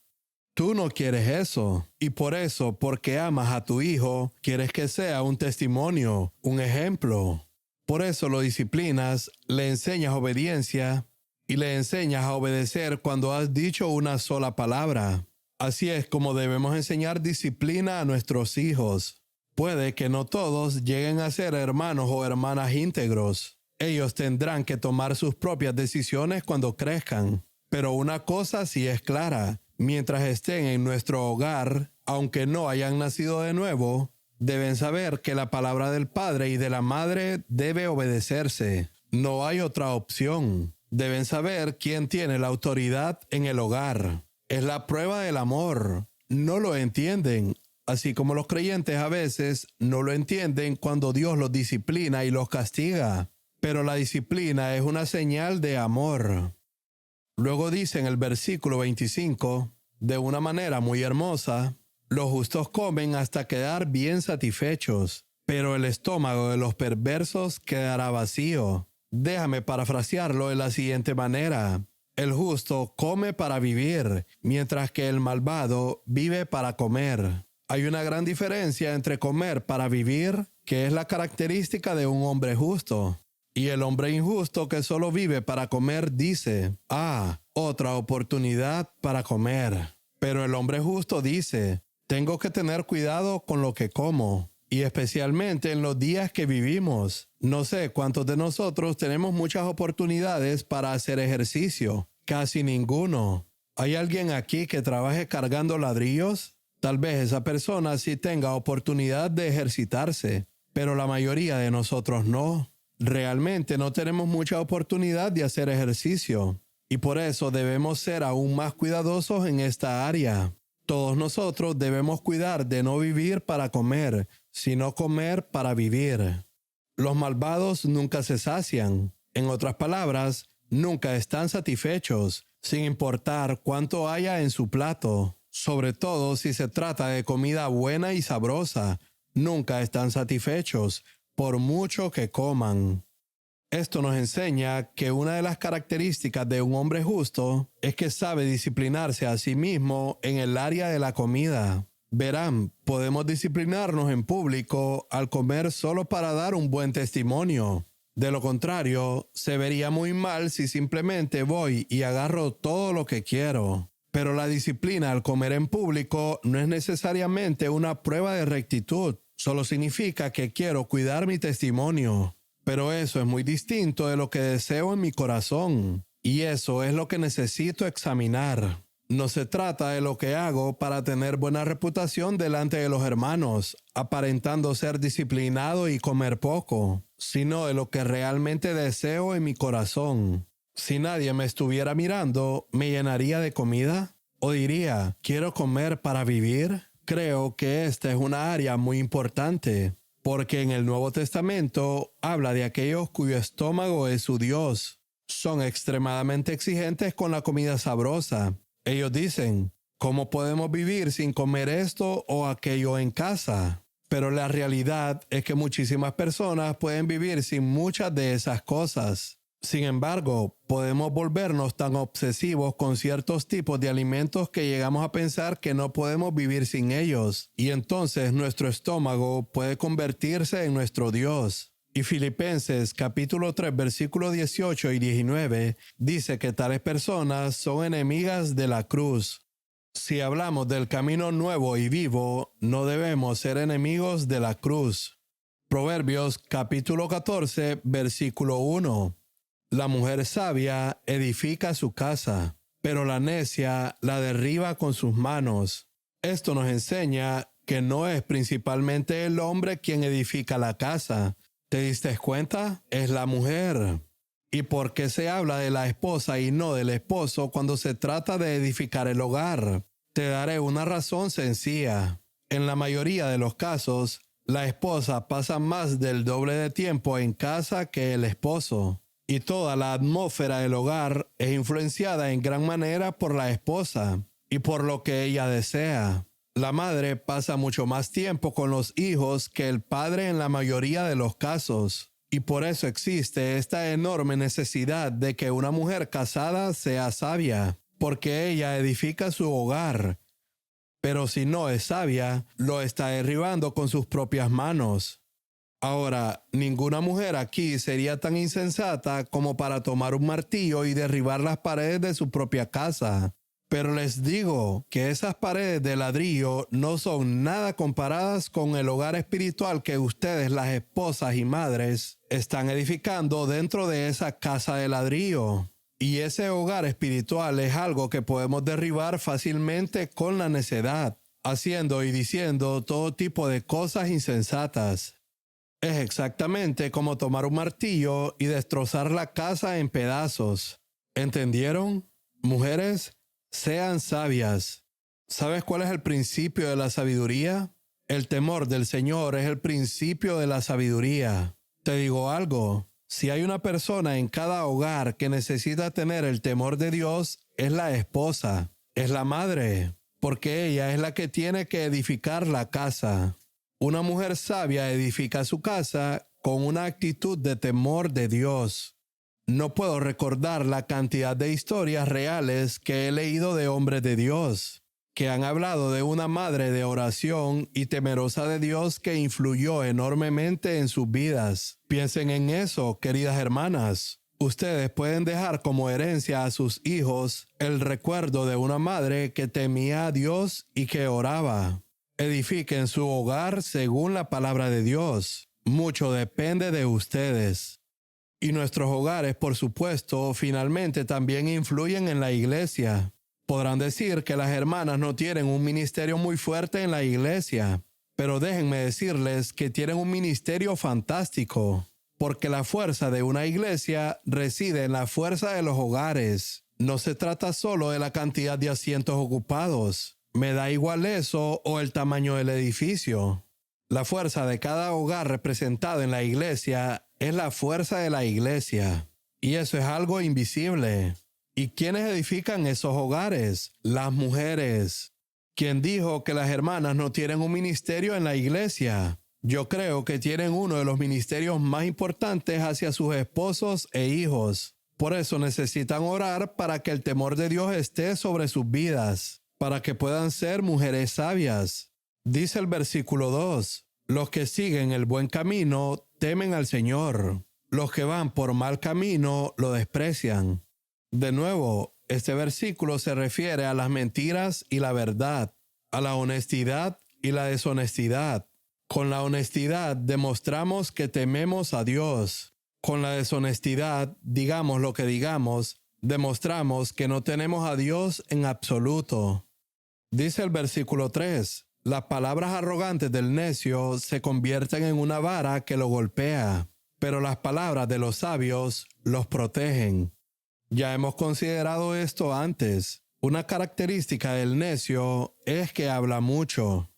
Tú no quieres eso, y por eso, porque amas a tu hijo, quieres que sea un testimonio, un ejemplo. Por eso lo disciplinas, le enseñas obediencia y le enseñas a obedecer cuando has dicho una sola palabra. Así es como debemos enseñar disciplina a nuestros hijos. Puede que no todos lleguen a ser hermanos o hermanas íntegros. Ellos tendrán que tomar sus propias decisiones cuando crezcan. Pero una cosa sí es clara. Mientras estén en nuestro hogar, aunque no hayan nacido de nuevo, deben saber que la palabra del padre y de la madre debe obedecerse. No hay otra opción. Deben saber quién tiene la autoridad en el hogar. Es la prueba del amor. No lo entienden, así como los creyentes a veces no lo entienden cuando Dios los disciplina y los castiga. Pero la disciplina es una señal de amor. Luego dice en el versículo 25, de una manera muy hermosa, los justos comen hasta quedar bien satisfechos, pero el estómago de los perversos quedará vacío. Déjame parafrasearlo de la siguiente manera. El justo come para vivir, mientras que el malvado vive para comer. Hay una gran diferencia entre comer para vivir, que es la característica de un hombre justo, y el hombre injusto que solo vive para comer dice, otra oportunidad para comer. Pero el hombre justo dice, tengo que tener cuidado con lo que como, y especialmente en los días que vivimos. No sé cuántos de nosotros tenemos muchas oportunidades para hacer ejercicio. Casi ninguno. ¿Hay alguien aquí que trabaje cargando ladrillos? Tal vez esa persona sí tenga oportunidad de ejercitarse, pero la mayoría de nosotros no. Realmente no tenemos mucha oportunidad de hacer ejercicio y por eso debemos ser aún más cuidadosos en esta área. Todos nosotros debemos cuidar de no vivir para comer, sino comer para vivir. Los malvados nunca se sacian. En otras palabras, nunca están satisfechos, sin importar cuánto haya en su plato. Sobre todo si se trata de comida buena y sabrosa, nunca están satisfechos, por mucho que coman. Esto nos enseña que una de las características de un hombre justo es que sabe disciplinarse a sí mismo en el área de la comida. Verán, podemos disciplinarnos en público al comer solo para dar un buen testimonio. De lo contrario, se vería muy mal si simplemente voy y agarro todo lo que quiero. Pero la disciplina al comer en público no es necesariamente una prueba de rectitud. Solo significa que quiero cuidar mi testimonio. Pero eso es muy distinto de lo que deseo en mi corazón. Y eso es lo que necesito examinar. No se trata de lo que hago para tener buena reputación delante de los hermanos, aparentando ser disciplinado y comer poco, sino de lo que realmente deseo en mi corazón. Si nadie me estuviera mirando, ¿me llenaría de comida? ¿O diría, quiero comer para vivir? Creo que esta es una área muy importante, porque en el Nuevo Testamento habla de aquellos cuyo estómago es su Dios. Son extremadamente exigentes con la comida sabrosa. Ellos dicen, ¿cómo podemos vivir sin comer esto o aquello en casa? Pero la realidad es que muchísimas personas pueden vivir sin muchas de esas cosas. Sin embargo, podemos volvernos tan obsesivos con ciertos tipos de alimentos que llegamos a pensar que no podemos vivir sin ellos, y entonces nuestro estómago puede convertirse en nuestro Dios. Y Filipenses capítulo 3 versículos 18 y 19 dice que tales personas son enemigas de la cruz. Si hablamos del camino nuevo y vivo, no debemos ser enemigos de la cruz. Proverbios capítulo 14 versículo 1. La mujer sabia edifica su casa, pero la necia la derriba con sus manos. Esto nos enseña que no es principalmente el hombre quien edifica la casa. ¿Te diste cuenta? Es la mujer. ¿Y por qué se habla de la esposa y no del esposo cuando se trata de edificar el hogar? Te daré una razón sencilla. En la mayoría de los casos, la esposa pasa más del doble de tiempo en casa que el esposo, y toda la atmósfera del hogar es influenciada en gran manera por la esposa y por lo que ella desea. La madre pasa mucho más tiempo con los hijos que el padre en la mayoría de los casos, y por eso existe esta enorme necesidad de que una mujer casada sea sabia, porque ella edifica su hogar. Pero si no es sabia, lo está derribando con sus propias manos. Ahora, ninguna mujer aquí sería tan insensata como para tomar un martillo y derribar las paredes de su propia casa. Pero les digo que esas paredes de ladrillo no son nada comparadas con el hogar espiritual que ustedes, las esposas y madres, están edificando dentro de esa casa de ladrillo. Y ese hogar espiritual es algo que podemos derribar fácilmente con la necedad, haciendo y diciendo todo tipo de cosas insensatas. Es exactamente como tomar un martillo y destrozar la casa en pedazos. ¿Entendieron? Mujeres, sean sabias. ¿Sabes cuál es el principio de la sabiduría? El temor del Señor es el principio de la sabiduría. Te digo algo. Si hay una persona en cada hogar que necesita tener el temor de Dios, es la esposa, es la madre, porque ella es la que tiene que edificar la casa. Una mujer sabia edifica su casa con una actitud de temor de Dios. No puedo recordar la cantidad de historias reales que he leído de hombres de Dios, que han hablado de una madre de oración y temerosa de Dios que influyó enormemente en sus vidas. Piensen en eso, queridas hermanas. Ustedes pueden dejar como herencia a sus hijos el recuerdo de una madre que temía a Dios y que oraba. Edifiquen su hogar según la palabra de Dios. Mucho depende de ustedes. Y nuestros hogares, por supuesto, finalmente también influyen en la iglesia. Podrán decir que las hermanas no tienen un ministerio muy fuerte en la iglesia, pero déjenme decirles que tienen un ministerio fantástico, porque la fuerza de una iglesia reside en la fuerza de los hogares. No se trata solo de la cantidad de asientos ocupados. Me da igual eso o el tamaño del edificio. La fuerza de cada hogar representado en la iglesia es la fuerza de la iglesia, y eso es algo invisible. ¿Y quiénes edifican esos hogares? Las mujeres. ¿Quién dijo que las hermanas no tienen un ministerio en la iglesia? Yo creo que tienen uno de los ministerios más importantes hacia sus esposos e hijos. Por eso necesitan orar para que el temor de Dios esté sobre sus vidas, para que puedan ser mujeres sabias. Dice el versículo 2, los que siguen el buen camino temen al Señor. Los que van por mal camino lo desprecian. De nuevo, este versículo se refiere a las mentiras y la verdad, a la honestidad y la deshonestidad. Con la honestidad demostramos que tememos a Dios. Con la deshonestidad, digamos lo que digamos, demostramos que no tenemos a Dios en absoluto. Dice el versículo 3, las palabras arrogantes del necio se convierten en una vara que lo golpea, pero las palabras de los sabios los protegen. Ya hemos considerado esto antes. Una característica del necio es que habla mucho.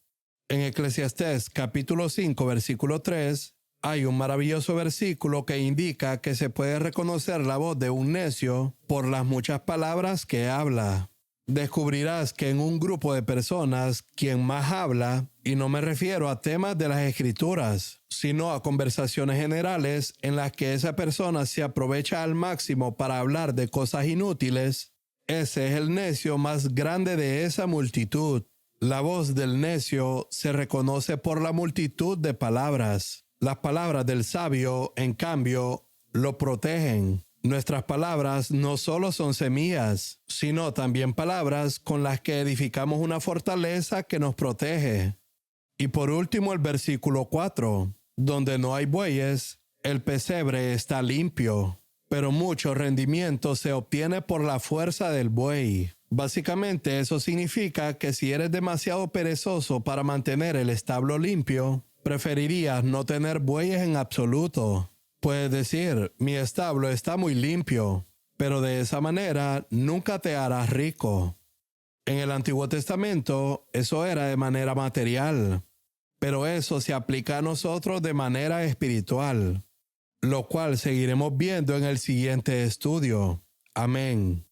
En Eclesiastés capítulo 5 versículo 3 hay un maravilloso versículo que indica que se puede reconocer la voz de un necio por las muchas palabras que habla. Descubrirás que en un grupo de personas quien más habla, y no me refiero a temas de las escrituras, sino a conversaciones generales en las que esa persona se aprovecha al máximo para hablar de cosas inútiles, ese es el necio más grande de esa multitud. La voz del necio se reconoce por la multitud de palabras. Las palabras del sabio, en cambio, lo protegen. Nuestras palabras no solo son semillas, sino también palabras con las que edificamos una fortaleza que nos protege. Y por último el versículo 4, donde no hay bueyes, el pesebre está limpio, pero mucho rendimiento se obtiene por la fuerza del buey. Básicamente eso significa que si eres demasiado perezoso para mantener el establo limpio, preferirías no tener bueyes en absoluto. Puedes decir, mi establo está muy limpio, pero de esa manera nunca te harás rico. En el Antiguo Testamento eso era de manera material, pero eso se aplica a nosotros de manera espiritual, lo cual seguiremos viendo en el siguiente estudio. Amén.